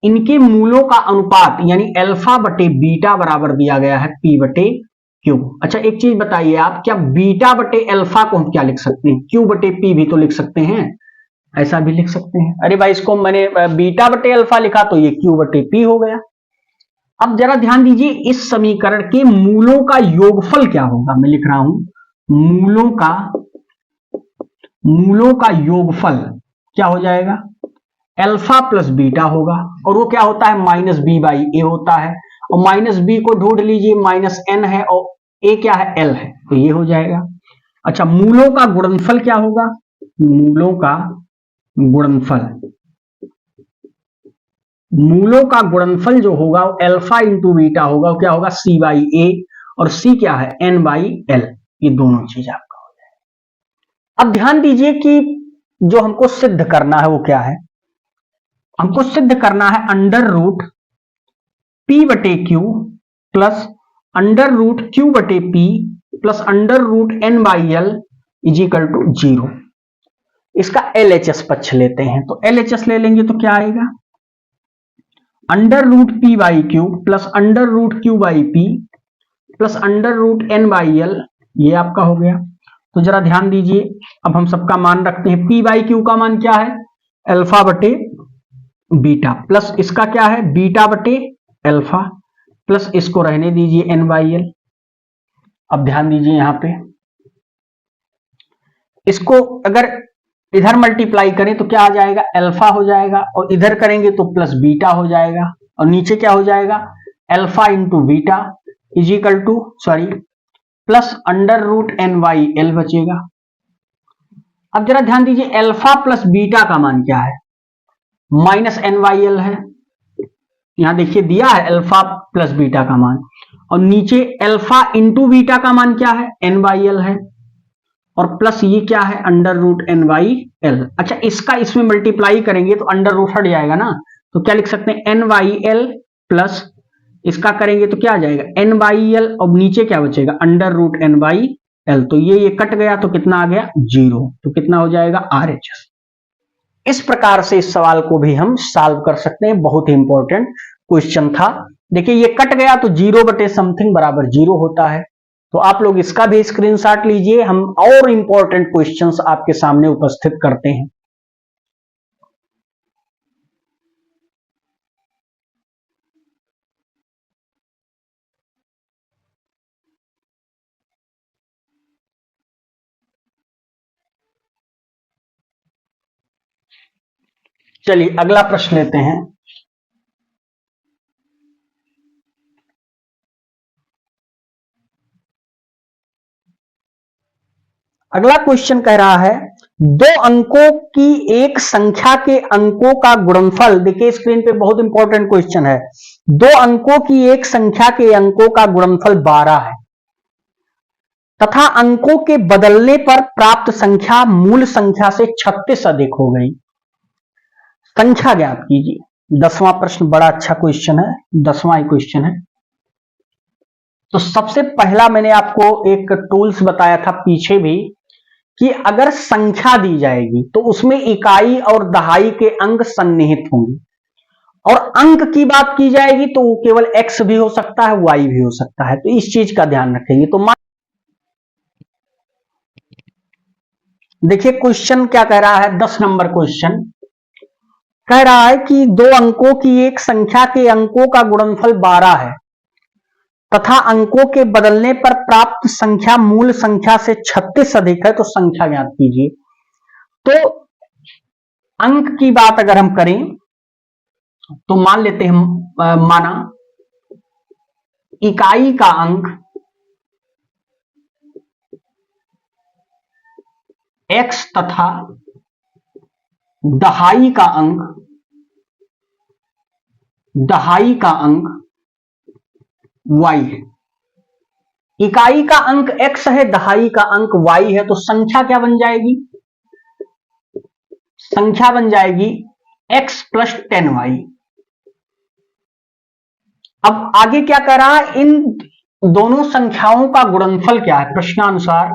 Speaker 1: इनके मूलों का अनुपात यानी अल्फा बटे बीटा बराबर दिया गया है P बटे Q। अच्छा एक चीज बताइए आप, क्या बीटा बटे अल्फा को हम क्या लिख सकते हैं? Q बटे P भी तो लिख सकते हैं, ऐसा भी लिख सकते हैं। अरे भाई, इसको मैंने बीटा बटे अल्फा लिखा तो ये Q बटे P हो गया। अब जरा ध्यान दीजिए, इस समीकरण के मूलों का योगफल क्या होगा? मैं लिख रहा हूं मूलों का योगफल क्या हो जाएगा? अल्फा प्लस बीटा होगा, और वो क्या होता है? माइनस बी बाई ए होता है, और माइनस बी को ढूंढ लीजिए, माइनस एन है और ए क्या है? एल है, तो ये हो जाएगा। अच्छा, मूलों का गुणनफल क्या होगा? मूलों का गुणनफल जो होगा वो अल्फा इंटू बीटा होगा, वो क्या होगा? सी बाई ए, और सी क्या है? N by L. ये दोनों चीज आपका हो जाएगा। अब ध्यान दीजिए कि जो हमको सिद्ध करना है वो क्या है? हमको सिद्ध करना है अंडर रूट P बटे Q plus under root Q बटे P plus under root N by L is equal to 0। इसका LHS पक्ष लेते हैं, तो LHS ले लेंगे तो क्या आएगा? Under root P by Q plus under root Q by P plus under root N by L, ये आपका हो गया। तो जरा ध्यान दीजिए, अब हम सबका मान रखते हैं। P बाई Q का मान क्या है? अल्फा बटे बीटा, प्लस इसका क्या है? बीटा बटे अल्फा, प्लस इसको रहने दीजिए N बाई एल। अब ध्यान दीजिए, यहां पे इसको अगर इधर मल्टीप्लाई करें तो क्या आ जाएगा? अल्फा हो जाएगा, और इधर करेंगे तो प्लस बीटा हो जाएगा, और नीचे क्या हो जाएगा? Alpha into beta is equal to plus under root n by l बचेगा। अब जरा ध्यान दीजिए, अल्फा प्लस बीटा का मान क्या है? माइनस एन बाई एल है। यहां देखिए दिया है अल्फा प्लस बीटा का मान, और नीचे अल्फा इंटू बीटा का मान क्या है? एन बाई एल है, और प्लस ये क्या है? Under root n by l. अच्छा, इसका इसमें मल्टीप्लाई करेंगे तो अंडर रूट हट जाएगा ना, तो क्या लिख सकते हैं? एन बाई एल प्लस इसका करेंगे तो क्या आ जाएगा? एन बाई एल, और नीचे क्या बचेगा? Under root n by l. तो ये कट गया तो कितना आ गया? 0। तो कितना हो जाएगा? RHS। इस प्रकार से इस सवाल को भी हम सॉल्व कर सकते हैं। बहुत ही इंपॉर्टेंट क्वेश्चन था। देखिए, ये कट गया तो 0 बटे समथिंग बराबर 0 होता है। तो आप लोग इसका भी स्क्रीनशॉट लीजिए, हम और इंपॉर्टेंट क्वेश्चंस आपके सामने उपस्थित करते हैं। चलिए अगला प्रश्न लेते हैं। अगला क्वेश्चन कह रहा है, 2 अंकों की एक संख्या के अंकों का गुणनफल। देखिए स्क्रीन पे, बहुत इंपॉर्टेंट क्वेश्चन है। 2 अंकों की एक संख्या के अंकों का गुणनफल 12 है तथा अंकों के बदलने पर प्राप्त संख्या मूल संख्या से 36 अधिक हो गई। संख्या ज्ञात कीजिए। 10वां प्रश्न बड़ा अच्छा क्वेश्चन है, 10वां ही क्वेश्चन है। तो सबसे पहला मैंने आपको एक टूल्स बताया था पीछे भी, कि अगर संख्या दी जाएगी तो उसमें इकाई और दहाई के अंक सन्निहित होंगे, और अंक की बात की जाएगी तो केवल x भी हो सकता है, y भी हो सकता है। तो इस चीज का ध्यान रखेंगे। तो देखिए क्वेश्चन क्या कह रहा है, 10 नंबर क्वेश्चन कह रहा है कि 2 अंकों की एक संख्या के अंकों का गुणनफल 12 है तथा अंकों के बदलने पर प्राप्त संख्या मूल संख्या से 36 अधिक है। तो संख्या ज्ञात कीजिए। तो अंक की बात अगर हम करें तो मान लेते हैं माना इकाई का अंक x तथा दहाई का अंक y है। इकाई का अंक x है, दहाई का अंक y है, तो संख्या क्या बन जाएगी? संख्या बन जाएगी x प्लस 10y। अब आगे क्या कह रहा है? इन दोनों संख्याओं का गुणनफल क्या है? प्रश्नानुसार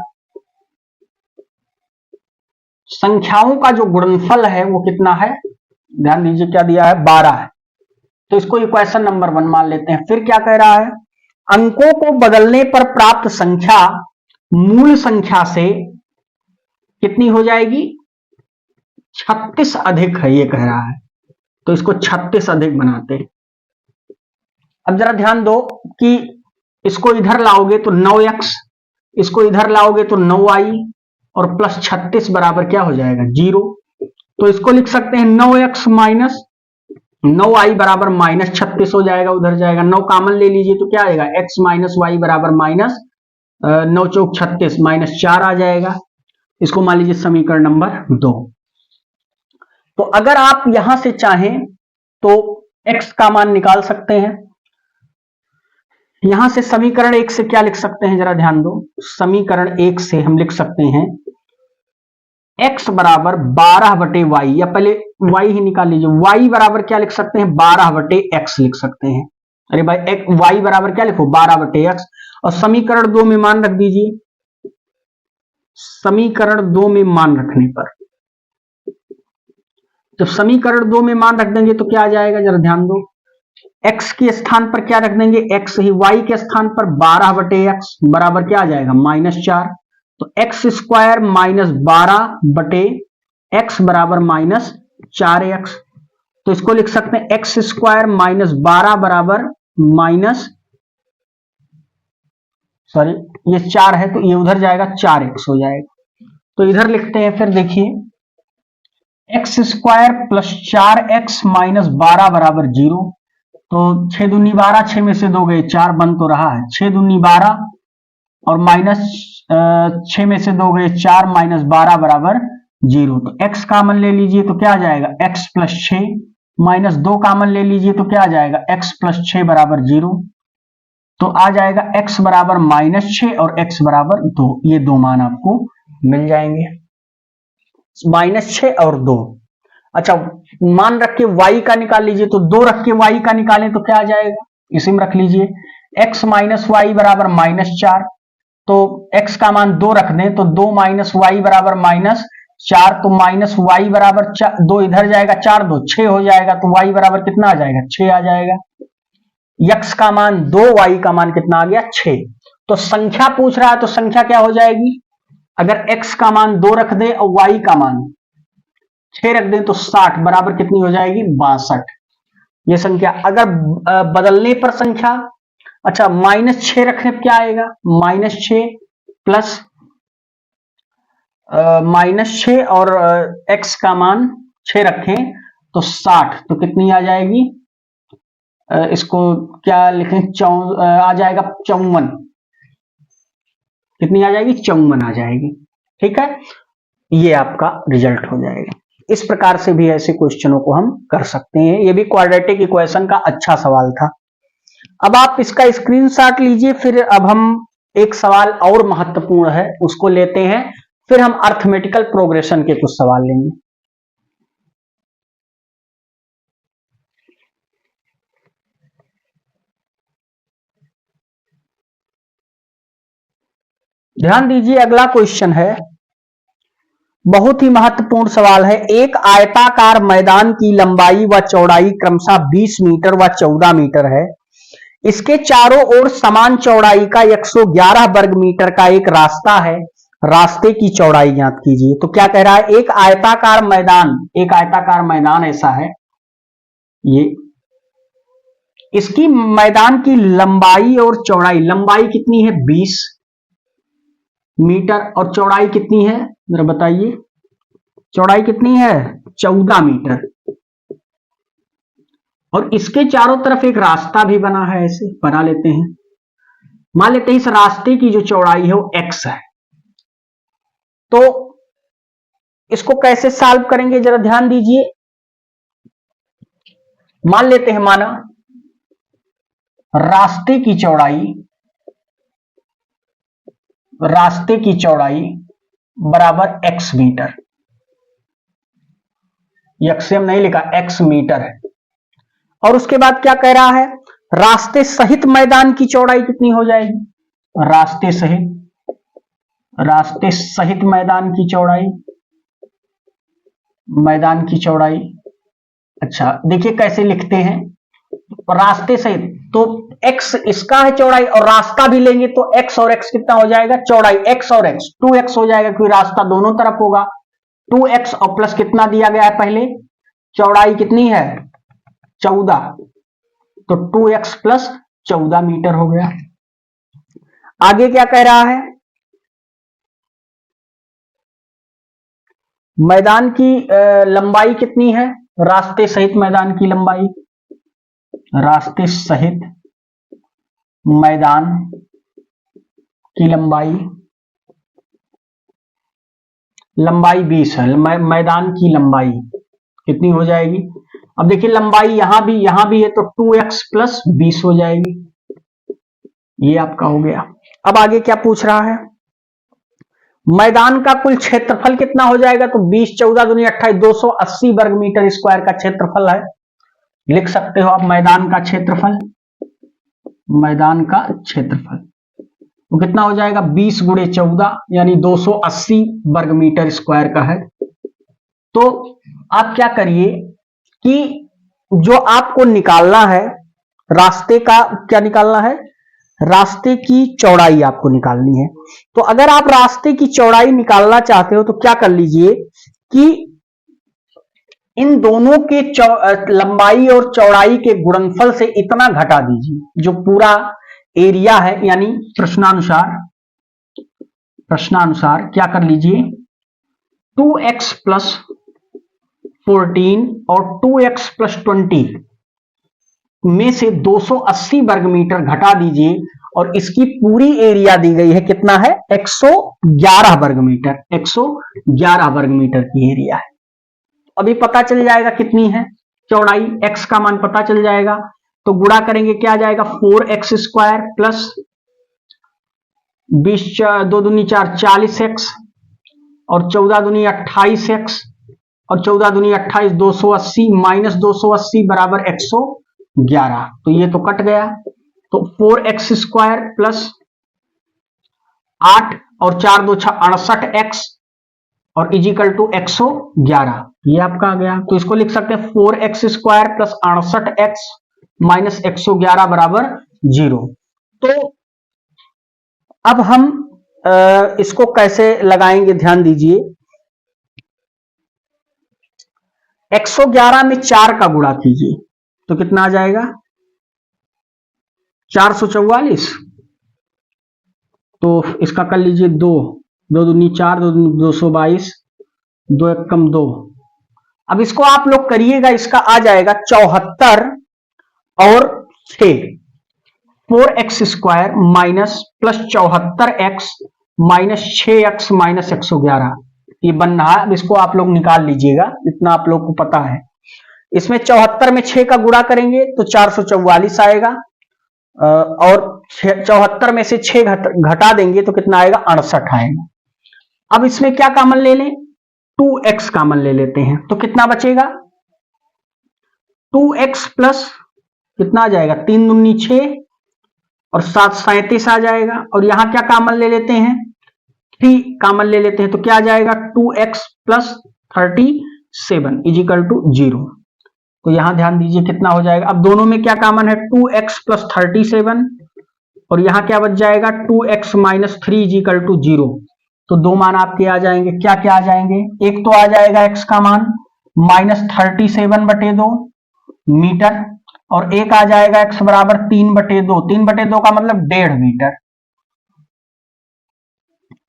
Speaker 1: संख्याओं का जो गुणनफल है वो कितना है? ध्यान दीजिए क्या दिया है? 12 है। तो इसको इक्वेशन नंबर 1 मान लेते हैं। फिर क्या कह रहा है? अंकों को बदलने पर प्राप्त संख्या मूल संख्या से कितनी हो जाएगी? 36 अधिक है, ये कह रहा है। तो इसको 36 अधिक बनाते हैं। अब जरा ध्यान दो कि इसको इधर लाओगे तो 9x, इसको इधर लाओगे तो 9y और प्लस 36 बराबर क्या हो जाएगा? 0। तो इसको लिख सकते हैं 9x माइनस 9y बराबर माइनस 36 हो जाएगा, उधर जाएगा। 9 कॉमन ले लीजिए तो क्या आएगा? x माइनस वाई बराबर माइनस 9 चौक 36 माइनस 4 आ जाएगा। इसको मान लीजिए समीकरण नंबर 2। तो अगर आप यहां से चाहें तो x का मान निकाल सकते हैं। यहां से समीकरण 1 से क्या लिख सकते हैं? जरा ध्यान दो। समीकरण 1 से हम लिख सकते हैं x बराबर 12 बटे वाई, या पहले y ही निकाल लीजिए। y बराबर क्या लिख सकते हैं? 12 बटे x लिख सकते हैं। अरे भाई y बराबर क्या लिखो? 12 बटे x। और समीकरण 2 में मान रख दीजिए। समीकरण 2 में मान रखने पर, जब समीकरण 2 में मान रख देंगे तो क्या आ जाएगा? जरा ध्यान दो। x के स्थान पर क्या रख देंगे? x ही। y के स्थान पर 12 बटे x बराबर क्या आ जाएगा? -4। तो एक्स स्क्वायर माइनस 12 बटे x बराबर -4x। तो इसको लिख सकते हैं एक्स स्क्वायर माइनस 12 बराबर ये 4 है तो ये उधर जाएगा, 4x हो जाएगा। तो इधर लिखते हैं, फिर देखिए x square plus 4x minus 12 बराबर 0। तो 6 दूनी 12, 6 में से 2 गए 4, बन तो रहा है। 6 दूनी 12 और माइनस 6 में से 2 गए 4, माइनस 12 बराबर 0। तो x कॉमन ले लीजिए तो क्या आ जाएगा? x प्लस 6 माइनस 2 कॉमन ले लीजिए तो क्या आ जाएगा? x प्लस 6 बराबर 0। तो आ जाएगा x बराबर -6 और x बराबर 2। ये दो मान आपको मिल जाएंगे, -6 और 2। अच्छा, मान रख के y का निकाल लीजिए तो 2 रख के y का निकालें तो क्या आ जाएगा? इसी में रख लीजिए x माइनस वाई बराबर -4। तो x का मान 2 रख दें तो 2 माइनस वाई बराबर -4। तो माइनस वाई बराबर 2 इधर जाएगा, 4 2 6 हो जाएगा। तो y बराबर कितना आ जाएगा? 6 आ जाएगा। x का मान 2, y का मान कितना आ गया? 6। तो संख्या पूछ रहा है तो संख्या क्या हो जाएगी? अगर x का मान 2 रख दें और y का मान 6 रख दें तो 60 बराबर कितनी हो जाएगी? 62। ये संख्या अगर बदलने पर संख्या, अच्छा -6 रखने पर क्या आएगा? -6 प्लस -6 और x का मान 6 रखें तो 60, तो कितनी आ जाएगी? इसको क्या लिखें? आ जाएगा 54। कितनी आ जाएगी? 54 आ जाएगी। ठीक है, ये आपका रिजल्ट हो जाएगा। इस प्रकार से भी ऐसे क्वेश्चनों को हम कर सकते हैं। ये भी क्वाड्रेटिक इक्वेशन का अच्छा सवाल था। अब आप इसका स्क्रीनशॉट लीजिए। फिर अब हम एक सवाल और महत्वपूर्ण है उसको लेते हैं, फिर हम अर्थमेटिकल प्रोग्रेशन के कुछ सवाल लेंगे। ध्यान दीजिए, अगला क्वेश्चन है, बहुत ही महत्वपूर्ण सवाल है। एक आयताकार मैदान की लंबाई व चौड़ाई क्रमशः 20 मीटर व 14 मीटर है। इसके चारों ओर समान चौड़ाई का 111 वर्ग मीटर का एक रास्ता है। रास्ते की चौड़ाई ज्ञात कीजिए। तो क्या कह रहा है? एक आयताकार मैदान ऐसा है, ये इसकी मैदान की लंबाई और चौड़ाई, लंबाई कितनी है? 20 मीटर और चौड़ाई कितनी है? जरा बताइए। चौड़ाई कितनी है 14 मीटर, और इसके चारों तरफ एक रास्ता भी बना है, ऐसे बना लेते हैं। मान लेते हैं इस रास्ते की जो चौड़ाई है वो x है। तो इसको कैसे सॉल्व करेंगे जरा ध्यान दीजिए। मान लेते हैं माना रास्ते की चौड़ाई बराबर x मीटर, यक्सेम नहीं लिखा, x मीटर है। और उसके बाद क्या कह रहा है, रास्ते सहित मैदान की चौड़ाई कितनी हो जाएगी, रास्ते सहित मैदान की चौड़ाई। अच्छा देखिए कैसे लिखते हैं, रास्ते सहित तो x इसका है चौड़ाई, और रास्ता भी लेंगे तो x और x कितना हो जाएगा, चौड़ाई x और x 2x हो जाएगा, क्योंकि रास्ता दोनों तरफ होगा। 2x और प्लस कितना दिया गया है, पहले चौड़ाई कितनी है 14, तो 2x प्लस 14 मीटर हो गया। आगे क्या कह रहा है, मैदान की लंबाई कितनी है, रास्ते सहित मैदान की लंबाई, रास्ते सहित मैदान की लंबाई 20 है। मैदान की लंबाई कितनी हो जाएगी, अब देखिए लंबाई यहां भी है, तो 2x प्लस 20 हो जाएगी। ये आपका हो गया। अब आगे क्या पूछ रहा है, मैदान का कुल क्षेत्रफल कितना हो जाएगा, तो 20 14 दूनी 28 280 वर्ग मीटर स्क्वायर का क्षेत्रफल है। लिख सकते हो आप मैदान का क्षेत्रफल वो कितना हो जाएगा 20 गुणे 14 यानी 280 वर्ग मीटर स्क्वायर का है। तो आप क्या करिए कि जो आपको निकालना है, रास्ते का क्या निकालना है, रास्ते की चौड़ाई आपको निकालनी है। तो अगर आप रास्ते की चौड़ाई निकालना चाहते हो तो क्या कर लीजिए कि इन दोनों के लंबाई और चौड़ाई के गुणनफल से इतना घटा दीजिए, जो पूरा एरिया है, यानी प्रश्नानुसार क्या कर लीजिए 2x प्लस 14 और 2x प्लस 20 में से 280 वर्ग मीटर घटा दीजिए, और इसकी पूरी एरिया दी गई है कितना है 111 वर्ग मीटर, 111 वर्ग मीटर की एरिया है। अभी पता चल जाएगा कितनी है चौड़ाई, x का मान पता चल जाएगा। तो गुणा करेंगे क्या आ जाएगा 4x स्क्वायर प्लस 20 2 दूनी 4 40x और 14 दूनी 28x और 14 दूनी 28 280 माइनस 280 बराबर 111। तो ये तो कट गया, तो 4x स्क्वायर प्लस 8 और 4 2 6 68x और इजिकल टू 111, ये आपका आ गया। तो इसको लिख सकते हैं 4x square plus 68x minus 111 बराबर 0। तो अब हम इसको कैसे लगाएंगे ध्यान दीजिए, 111 में 4 का गुणा कीजिए तो कितना आ जाएगा 444। तो इसका कर लीजिए 2 2 दूनी 4 2 दूनी 222 2 एकम 2। अब इसको आप लोग करिएगा, इसका आ जाएगा 74 और 6 4x square minus plus 74x minus 6x minus 111, ये बन रहा है। अब इसको आप लोग निकाल लीजिएगा, इतना आप लोग को पता है। इसमें 74 में 6 का गुणा करेंगे तो 444 आएगा, और 74 में से 6 घटा देंगे तो कितना आएगा 68 आएगा। अब इसमें क्या कॉमन ले लें, 2x कॉमन ले लेते हैं, तो कितना बचेगा 2x प्लस कितना आ जाएगा 3 दूनी 6 और 7 37 आ जाएगा, और यहां क्या कॉमन ले लेते हैं 3 कॉमन ले लेते हैं, तो क्या आ जाएगा 2x प्लस 37 इजिकल टू 0। तो यहां ध्यान दीजिए कितना हो जाएगा, अब दोनों में क्या कॉमन है 2x प्लस 37 और यहां क्या बच जाएगा 2x माइनस 3 इजिकल टू 0। तो दो मान आपके आ जाएंगे, क्या क्या आ जाएंगे, एक तो आ जाएगा x का मान माइनस 37/2 मीटर, और एक आ जाएगा x बराबर 3/2, 3/2 का मतलब 1.5 मीटर।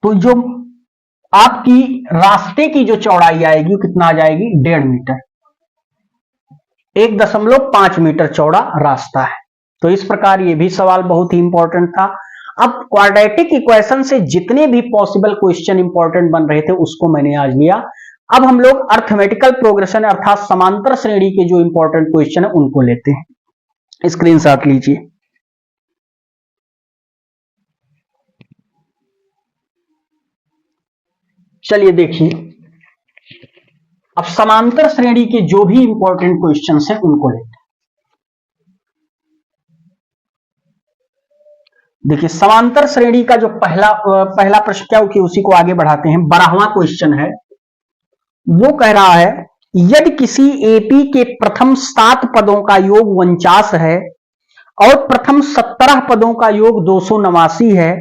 Speaker 1: तो जो आपकी रास्ते की जो चौड़ाई आएगी वो कितना आ जाएगी 1.5 मीटर। 1.5 मीटर चौड़ा रास्ता है। तो इस प्रकार ये भी सवाल बहुत ही इंपॉर्टेंट था। अब क्वाड्रेटिक इक्वेशन से जितने भी पॉसिबल क्वेश्चन इंपॉर्टेंट बन रहे थे उसको मैंने आज लिया। अब हम लोग अर्थमेटिकल प्रोग्रेशन अर्थात समांतर श्रेणी के जो इंपॉर्टेंट क्वेश्चन है उनको लेते हैं। स्क्रीनशॉट लीजिए। चलिए देखिए, अब समांतर श्रेणी के जो भी इंपॉर्टेंट क्वेश्चंस हैं उनको लेते हैं। देखिए, समांतर श्रेणी का जो पहला प्रश्न क्या होगी उसी को आगे बढ़ाते हैं। 12वां क्वेश्चन है, वो कह रहा है यदि किसी एपी के प्रथम 7 पदों का योग 49 है और प्रथम 17 पदों का योग 289 है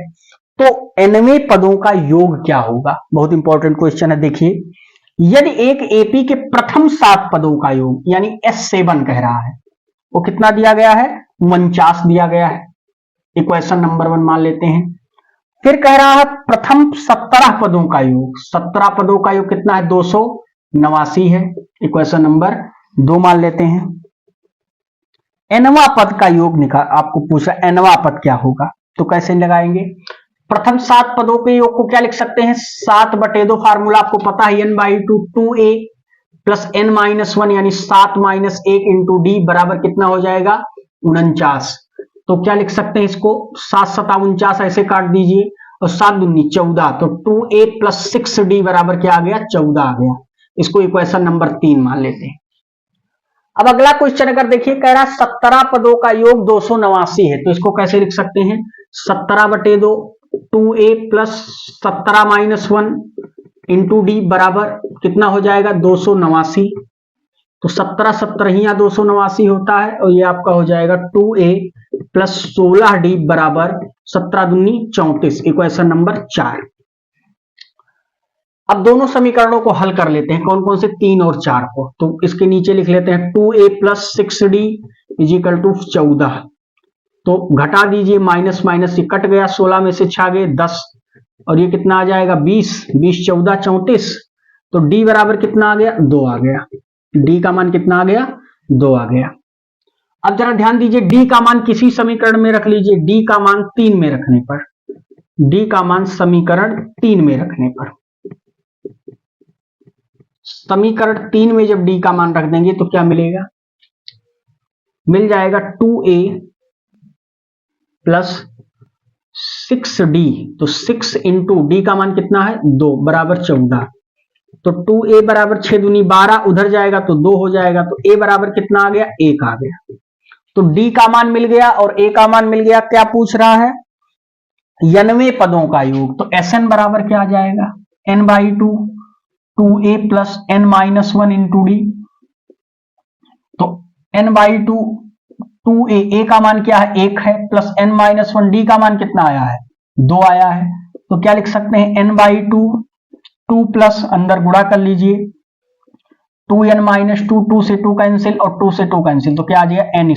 Speaker 1: तो nवें पदों का योग क्या होगा। बहुत इंपॉर्टेंट क्वेश्चन है। देखिए, यदि एक एपी के प्रथम 7 पदों का योग यानी S7 कह रहा है, वो कितना दिया गया है 49 दिया गया है। इक्वेशन नंबर 1 मान लेते हैं। फिर कह रहा है प्रथम 17 पदों का योग, 17 पदों का योग कितना है 289 है। इक्वेशन नंबर 2 मान लेते हैं। nवां पद का योग निकाल, आपको पूछा nवां पद क्या होगा, तो कैसे लगाएंगे। प्रथम 7 पदों के योग को क्या लिख सकते हैं 7/2 फार्मूला आपको पता है n/2 2a प्लस n-1 यानी 7 - 1 इंटू डी बराबर कितना हो जाएगा 49। तो क्या लिख सकते हैं इसको 7 × 7 = 49 ऐसे काट दीजिए और 7 × 2 = 14 तो 2a + 6d बराबर क्या आ गया 14 आ गया। इसको इक्वेशन नंबर 3 मान लेते हैं। अब अगला क्वेश्चन अगर देखिए कह रहा है 17 पदों का योग 289 है तो इसको कैसे लिख सकते हैं 17/2 2a प्लस 17 - 1 इंटू डी बराबर कितना हो जाएगा 289। तो 17 17 289 होता है और ये आपका हो जाएगा 2a प्लस 16d बराबर 17 × 2 = 34। Equation number 4। अब दोनों समीकरणों को हल कर लेते हैं। कौन कौन से 3 और 4 को, तो इसके नीचे लिख लेते हैं 2a प्लस 6d = 14। तो घटा दीजिए माइनस माइनस ये कट गया 16 में से 6 गए 10 और ये कितना आ जाएगा 20 20 14 34। तो d बराबर कितना आ गया 2 आ गया। d का मान कितना आ गया 2 आ गया। अब जरा ध्यान दीजिए d का मान किसी समीकरण में रख लीजिए। d का मान 3 में रखने पर, d का मान समीकरण 3 में रखने पर, समीकरण 3 में जब d का मान रख देंगे तो क्या मिलेगा, मिल जाएगा 2a प्लस 6d। तो 6 इंटू डी का मान कितना है 2 बराबर 14। तो 2a बराबर 6 दूनी 12 उधर जाएगा तो 2 हो जाएगा। तो a बराबर कितना आ गया 1 आ गया। तो d का मान मिल गया और a का मान मिल गया। क्या पूछ रहा है nवें पदों का योग। तो Sn बराबर क्या आ जाएगा n/2 2a plus n-1 into D. तो n/2 2a का मान क्या है 1 है प्लस n-1 d का मान कितना आया है 2 आया है। तो क्या लिख सकते हैं n/2 2 प्लस अंदर गुणा कर लीजिए 2n-2 2 से 2 कैंसिल और 2 से 2 कैंसिल तो क्या आ जाएगा n²।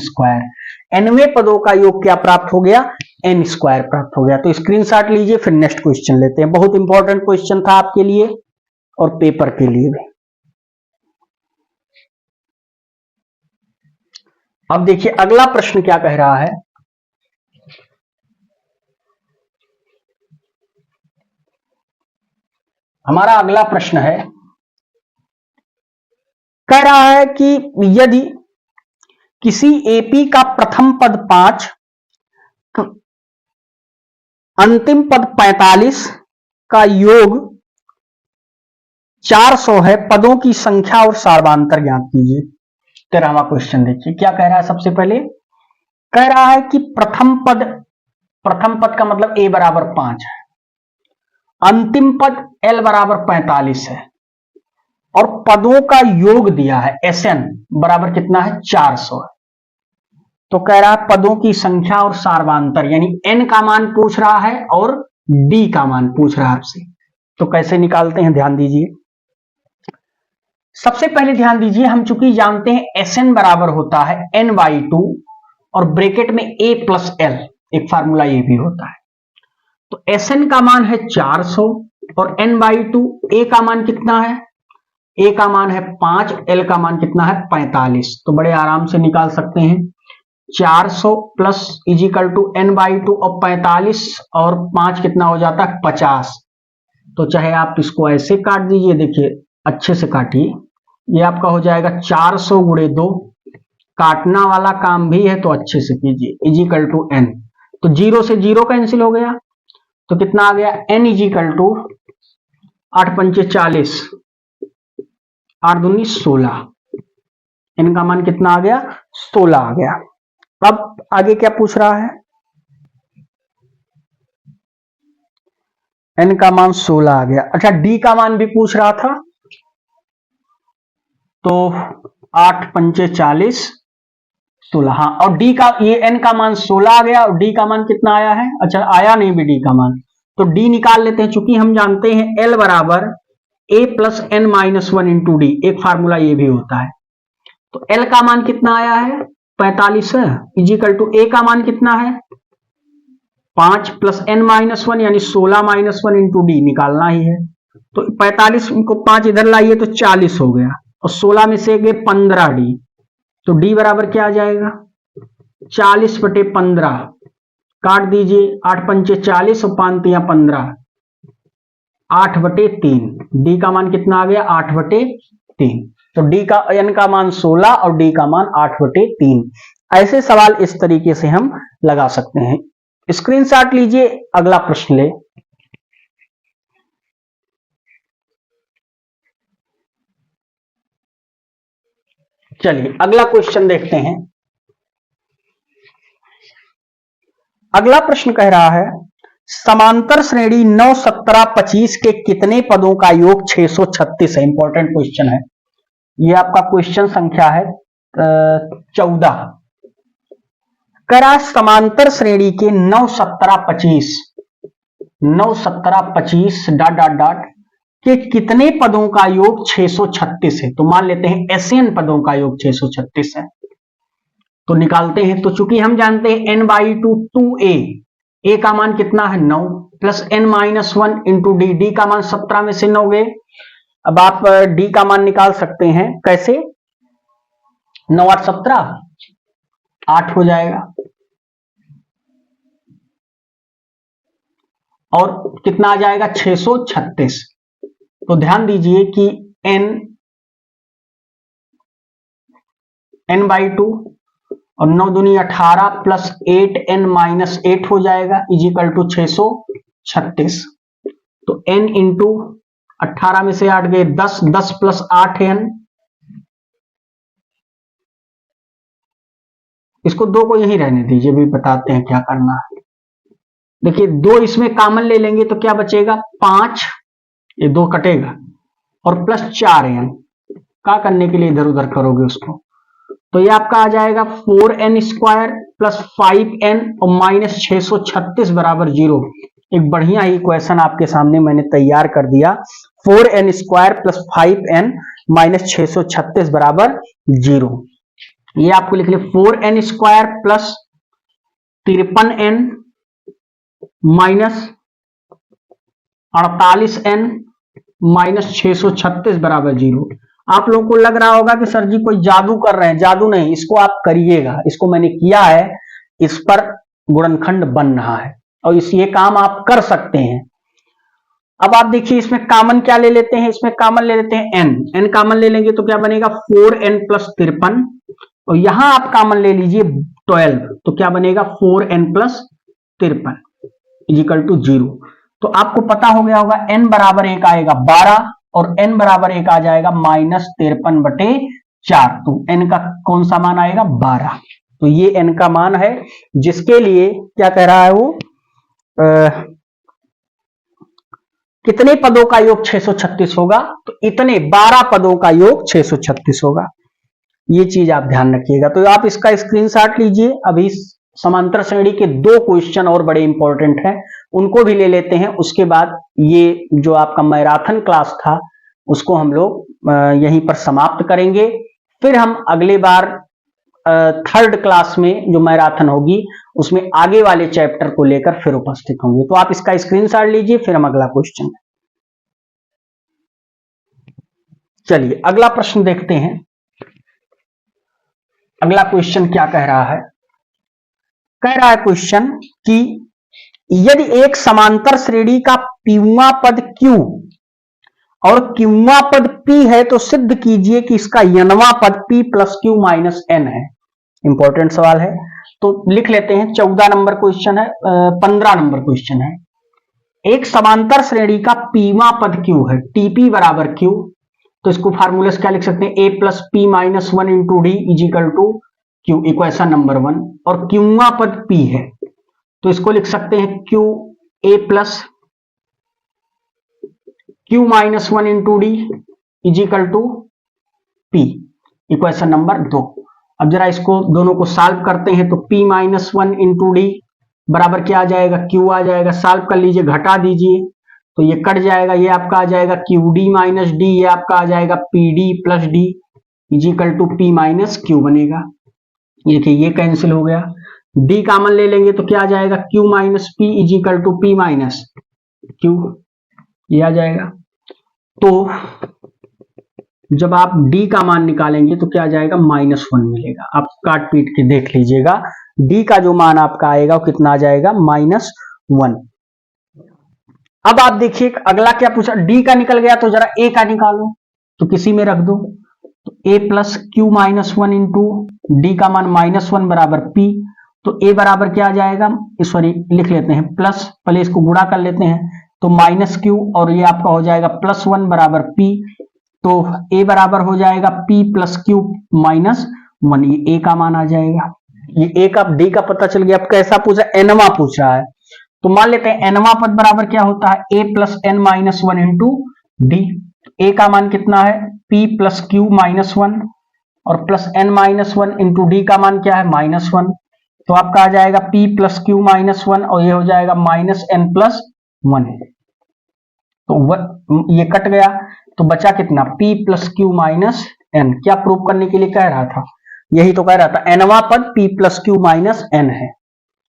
Speaker 1: nवें पदों का योग क्या प्राप्त हो गया n² प्राप्त हो गया। तो स्क्रीनशॉट लीजिए। फिर नेक्स्ट क्वेश्चन लेते हैं। बहुत इंपॉर्टेंट क्वेश्चन था आपके लिए और पेपर के लिए भी। अब देखिए अगला प्रश्न क्या कह रहा है। हमारा अगला प्रश्न है, कह रहा है कि यदि किसी एपी का प्रथम पद 5 अंतिम पद 45 का योग 400 है, पदों की संख्या और सार्वधान्तर ज्ञात कीजिए। 13वां क्वेश्चन देखिए क्या कह रहा है। सबसे पहले कह रहा है कि प्रथम पद का मतलब a बराबर 5 है, अंतिम पद l बराबर 45 है और पदों का योग दिया है Sn बराबर कितना है 400 है। तो कह रहा है पदों की संख्या और सार्वधान्तर यानी n का मान पूछ रहा है और d का मान पूछ रहा है आपसे। तो कैसे निकालते हैं ध्यान दीजिए। सबसे पहले ध्यान दीजिए हम चूंकि जानते हैं Sn बराबर होता है n/2 और ब्रैकेट में a प्लस l, एक फार्मूला ये भी होता है। तो Sn का मान है 400 और n/2 a का मान कितना है, a का मान है 5, l का मान कितना है 45। तो बड़े आराम से निकाल सकते हैं 400 प्लस इजिकल टू n/2 और 45 और 5 कितना हो जाता है 50। तो चाहे आप इसको ऐसे काट दीजिए, देखिए अच्छे से काटिए, ये आपका हो जाएगा 400 गुणे 2, काटना वाला काम भी है तो अच्छे से कीजिए, इजिकल टू n। तो 0 से 0 कैंसिल हो गया, तो कितना आ गया n इजिकल टू 8 पंचे 40, 8 दूनी 16, n का मान कितना आ गया 16 आ गया। अब आगे क्या पूछ रहा है, n का मान 16 आ गया। अच्छा d का मान भी पूछ रहा था, तो 8 पंचे 40, 16, हाँ, और d का ये n का मान 16 आ गया और d का मान कितना आया है, अच्छा आया नहीं भी d का मान, तो d निकाल लेते हैं। चूंकि हम जानते हैं l बराबर a plus n minus 1 into D, एक फार्मूला ये भी होता है। तो l का मान कितना आया है 45 है, इजिकल टू a का मान कितना है 5 प्लस n माइनस 1 यानी 16 माइनस 1 इंटू डी निकालना ही है। तो 45 को 5 इधर लाइए तो 40 हो गया, और 16 में से गए 15 डी, तो d बराबर क्या आ जाएगा 40 बटे 15, काट दीजिए 8 पंचे 40 और 5 तिया 15, 8 बटे 3, d का मान कितना आ गया 8 बटे 3। तो d का n का मान 16 और d का मान 8 बटे 3। ऐसे सवाल इस तरीके से हम लगा सकते हैं। स्क्रीनशॉट लीजिए, अगला प्रश्न ले। चलिए अगला क्वेश्चन देखते हैं। अगला प्रश्न कह रहा है समांतर श्रेणी 9, 17, 25 के कितने पदों का योग 636 है। इंपॉर्टेंट क्वेश्चन है ये, आपका क्वेश्चन संख्या है 14। करा समांतर श्रेणी के 9, 17, 25, 9, 17, 25 डॉट डॉट डॉट के कितने पदों का योग 636 है। तो मान लेते हैं एसएन पदों का योग 636 है, तो निकालते हैं। तो चूंकि हम जानते हैं n/2 2a, a का मान कितना है 9 plus n minus 1 into D, D का मान 17 में से 9 गए। अब आप d का मान निकाल सकते हैं, कैसे 9 8 17, 8 हो जाएगा, और कितना आ जाएगा 636। तो ध्यान दीजिए कि n/2 और 9 दूनी 18 प्लस 8n माइनस 8 हो जाएगा, इजिकल टू 636। तो n इंटू 18 में से 8 गए 10, 10 प्लस 8n, इसको 2 को यहीं रहने दीजिए, भी बताते हैं क्या करना है। देखिए 2 इसमें कॉमन ले लेंगे तो क्या बचेगा 5, ये 2 कटेगा, और प्लस 4n, क्या करने के लिए इधर उधर करोगे उसको, तो ये आपका आ जाएगा 4n स्क्वायर प्लस 5n और माइनस 636 बराबर 0। एक बढ़िया ही क्वेश्चन आपके सामने मैंने तैयार कर दिया, 4n square plus 5n minus 636 बराबर 0। ये आपको लिख लिया 4n square plus 53n minus 48n minus 636 बराबर 0। आप लोगों को लग रहा होगा कि सर जी कोई जादू कर रहे हैं, जादू नहीं, इसको आप करिएगा, इसको मैंने किया है, इस पर गुणनखंड बन रहा है और ये काम आप कर सकते हैं। अब आप देखिए इसमें कॉमन क्या ले लेते हैं, इसमें कॉमन ले लेते हैं n कॉमन ले लेंगे तो क्या बनेगा 4n प्लस 53, और यहां आप कॉमन ले लीजिए 12, तो क्या बनेगा 4n प्लस 53 इजिकल टू 0। तो आपको पता हो गया होगा n बराबर 1 आएगा 12 और n बराबर 1 आ जाएगा माइनस 53 बटे 4। तो n का कौन सा मान आएगा 12। तो ये n का मान है, जिसके लिए क्या कह रहा है वो कितने पदों का योग 636 होगा, तो इतने 12 पदों का योग 636 होगा। ये चीज आप ध्यान रखिएगा। तो आप इसका स्क्रीनशॉट लीजिए। अभी समांतर श्रेणी के 2 क्वेश्चन और बड़े इंपॉर्टेंट हैं, उनको भी ले लेते हैं। उसके बाद ये जो आपका मैराथन क्लास था उसको हम लोग यहीं पर समाप्त करेंगे। फिर हम अगले बार 3rd क्लास में जो मैराथन होगी उसमें आगे वाले चैप्टर को लेकर फिर उपस्थित होंगे। तो आप इसका स्क्रीनशॉट लीजिए, फिर हम अगला क्वेश्चन चलिए अगला प्रश्न देखते हैं। अगला क्वेश्चन क्या कह रहा है? कह रहा है क्वेश्चन कि यदि एक समांतर श्रेणी का pवां पद q और qवां पद p है तो सिद्ध कीजिए कि इसका nवां पद p plus q minus n है। इंपॉर्टेंट सवाल है, तो लिख लेते हैं। 14 नंबर क्वेश्चन है, 15 नंबर क्वेश्चन है। एक समांतर श्रेणी का pवां पद q है, tp बराबर q, तो इसको फार्मूला क्या लिख सकते हैं? a plus p minus 1 into d is equal to q, equation number 1। और qवां पद p है तो इसको लिख सकते हैं q a plus q minus 1 into d is equal to p, equation number 2। अब जरा इसको दोनों को सॉल्व करते हैं तो p माइनस 1 इंटू डी बराबर क्या आ जाएगा? q आ जाएगा। सॉल्व कर लीजिए, घटा दीजिए तो ये कट जाएगा, ये आपका आ जाएगा qd माइनस डी, ये आपका आ जाएगा pd plus d is equal to p minus q बनेगा। देखिए ये कैंसिल हो गया, d कॉमन ले लेंगे तो क्या आ जाएगा? q minus p is equal to p minus q, ये आ जाएगा। तो जब आप d का मान निकालेंगे तो क्या आ जाएगा? -1 मिलेगा। आप काट पीट के देख लीजिएगा, d का जो मान आपका आएगा वो कितना आ जाएगा? -1। अब आप देखिए अगला क्या पूछा, d का निकल गया तो जरा a का निकालो, तो किसी में रख दो। तो a plus Q minus 1 into d का मान -1 बराबर p, तो a बराबर क्या आ जाएगा? सॉरी लिख लेते हैं प्लस, पहले इसको गुणा कर लेते हैं तो माइनस क्यू और ये आपका हो जाएगा +1 बराबर p, तो a बराबर हो जाएगा p प्लस क्यू माइनस 1, ये a का मान आ जाएगा। ये a का d का पता चल गया। अब कैसा पूछा? nवां पूछ रहा है, तो मान लेते हैं nवां पद बराबर क्या होता है? a plus n minus 1 into D. a का मान कितना है? p प्लस क्यू माइनस 1 और plus n minus 1 into d का मान क्या है? -1, तो आपका आ जाएगा p प्लस क्यू माइनस 1 और ये हो जाएगा -n प्लस 1, तो ये कट गया तो बचा कितना? p plus Q minus n। क्या प्रूव करने के लिए कह रहा था? यही तो कह रहा था, nवां पद p plus Q minus n है।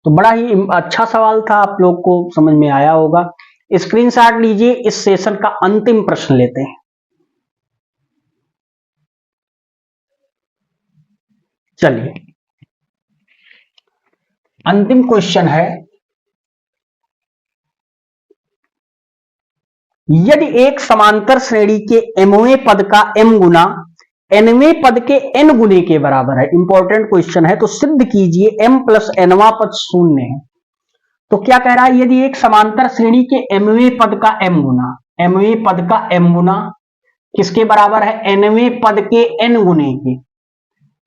Speaker 1: तो बड़ा ही अच्छा सवाल था, आप लोग को समझ में आया होगा। स्क्रीनशॉट लीजिए। इस सेशन का अंतिम प्रश्न लेते हैं। चलिए अंतिम क्वेश्चन है, यदि एक समांतर श्रेणी के mवें पद का m गुना nवें पद के n गुने के बराबर है। इंपॉर्टेंट क्वेश्चन है, तो सिद्ध कीजिए m प्लस nवां पद शून्य है। तो क्या कह रहा है? यदि एक समांतर श्रेणी के mवें पद का m गुना, mवें पद का m गुना किसके बराबर है? nवें पद के n गुने के।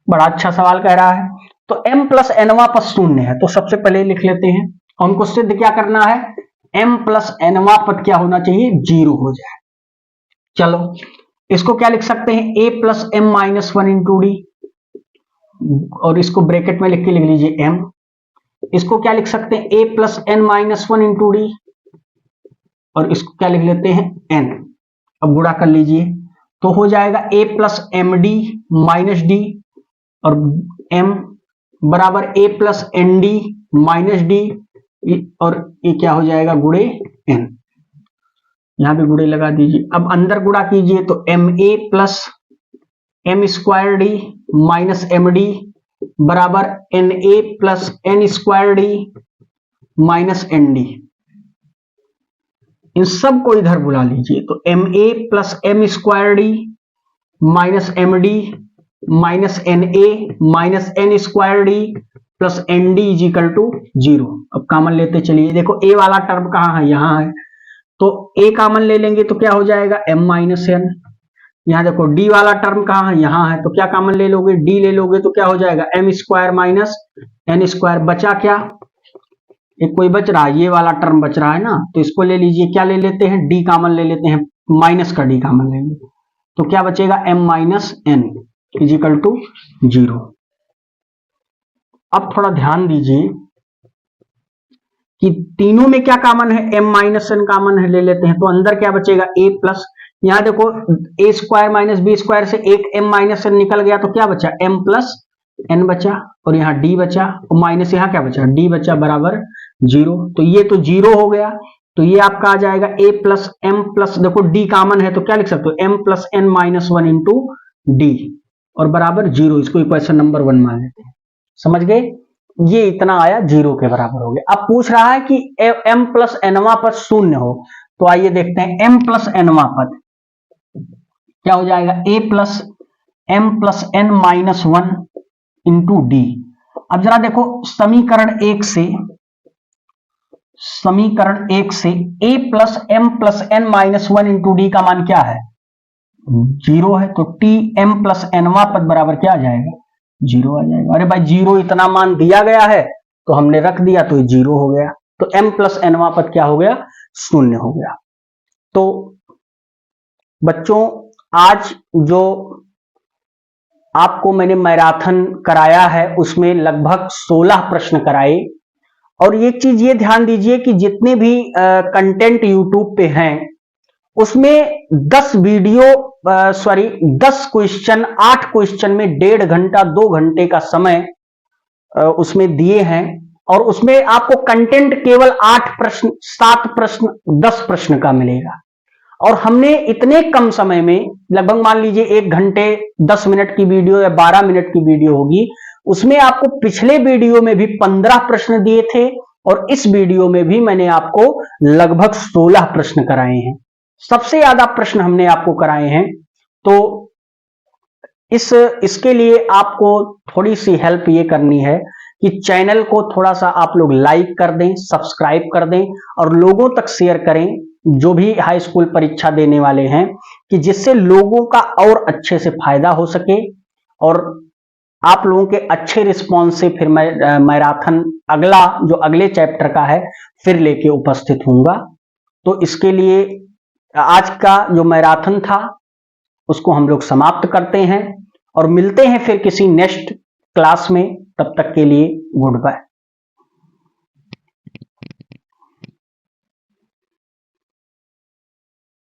Speaker 1: बड़ा अच्छा सवाल कह रहा है। तो m प्लस nवां पद शून्य है, तो सबसे पहले लिख लेते हैं। हमको सिद्ध क्या करना है? m प्लस nवां पद क्या होना चाहिए? 0 हो जाए। चलो इसको क्या लिख सकते हैं? a plus m minus 1 into d, और इसको ब्रैकेट में लिख के लिख लीजिए m। इसको क्या लिख सकते हैं? a plus n minus 1 into d, और इसको क्या लिख लेते हैं? n। अब गुणा कर लीजिए तो हो जाएगा a plus m D minus d, और m बराबर a plus N d minus d, और ये क्या हो जाएगा? गुणे n। यहां पे गुणे लगा दीजिए। अब अंदर गुणा कीजिए तो M A plus M square D minus M D बराबर N A plus N square D minus N D. इन सब को इधर बुला लीजिए तो M A plus M square D minus M D minus N A minus N square D plus N D is equal to 0। अब common लेते चलिए, देखो ए वाला टर्म कहाँ है? यहाँ है, तो a कॉमन ले लेंगे तो क्या हो जाएगा? m minus n. यहाँ देखो d वाला टर्म कहाँ है? यहाँ है, तो क्या कॉमन ले लोगे? d ले लोगे तो क्या हो जाएगा? m square minus N square. बचा क्या? एक कोई बच रहा है, ये वाला टर्म बच रहा है ना, तो इसको ले लीजिए। क्या ले लेते हैं? d कॉमन ले लेते हैं, माइनस का d कॉमन लेंगे तो क्या बचेगा? m minus n is equal to 0। अब थोड़ा ध्यान दीजिए कि तीनों में क्या कॉमन है? m माइनस एन कॉमन है, ले लेते हैं तो अंदर क्या बचेगा? a प्लस, यहां देखो a square minus b square से एक m माइनस एन निकल गया तो क्या बचा? m प्लस n बचा, और यहाँ d बचा, और माइनस यहाँ क्या बचा? d बचा बराबर 0। तो ये तो 0 हो गया, तो ये आपका आ जाएगा a प्लस एम प्लस, देखो d कॉमन है तो क्या लिख सकते हो, m plus n minus one into d और बराबर 0। इसको इक्वेशन नंबर 1 मान लेते हैं। समझ गए, ये इतना आया 0 के बराबर हो गया। अब पूछ रहा है कि m प्लस एनवा पद शून्य हो, तो आइए देखते हैं m प्लस एनवा पद क्या हो जाएगा, a plus m plus n minus one into d. अब जरा देखो समीकरण 1 से a plus m plus n minus one into d का मान क्या है, 0 है, तो टी एम प्लस एनवा पद बराबर क्या आ जाएगा, 0 आ जाएगा। अरे भाई 0 इतना मान दिया गया है तो हमने रख दिया तो ये 0 हो गया, तो m प्लस एनवा पद क्या हो गया, 0 हो गया। तो बच्चों आज जो आपको मैंने मैराथन कराया है उसमें लगभग 16 प्रश्न कराए। और एक चीज ये ध्यान दीजिए कि जितने भी कंटेंट यूट्यूब पे हैं उसमें 10 क्वेश्चन 8 क्वेश्चन में 1.5 घंटा 2 घंटे का समय उसमें दिए हैं, और उसमें आपको कंटेंट केवल 8 प्रश्न 7 प्रश्न 10 प्रश्न का मिलेगा। और हमने इतने कम समय में लगभग मान लीजिए 1 घंटे 10 मिनट की वीडियो या 12 मिनट की वीडियो होगी, उसमें आपको पिछले वीडियो में भी 15 प्रश्न दिए थे और इस वीडियो में भी मैंने आपको लगभग 16 प्रश्न कराए हैं। सबसे ज्यादा प्रश्न हमने आपको कराए हैं। तो इसके लिए आपको थोड़ी सी हेल्प ये करनी है कि चैनल को थोड़ा सा आप लोग लाइक कर दें, सब्सक्राइब कर दें और लोगों तक शेयर करें जो भी हाई स्कूल परीक्षा देने वाले हैं, कि जिससे लोगों का और अच्छे से फायदा हो सके और आप लोगों के अच्छे रिस्पॉन्स से फिर मैं मैराथन अगले चैप्टर का है फिर लेके उपस्थित होऊंगा। तो इसके लिए आज का जो मैराथन था उसको हम लोग समाप्त करते हैं और मिलते हैं फिर किसी नेक्स्ट क्लास में। तब तक के लिए गुड बाय।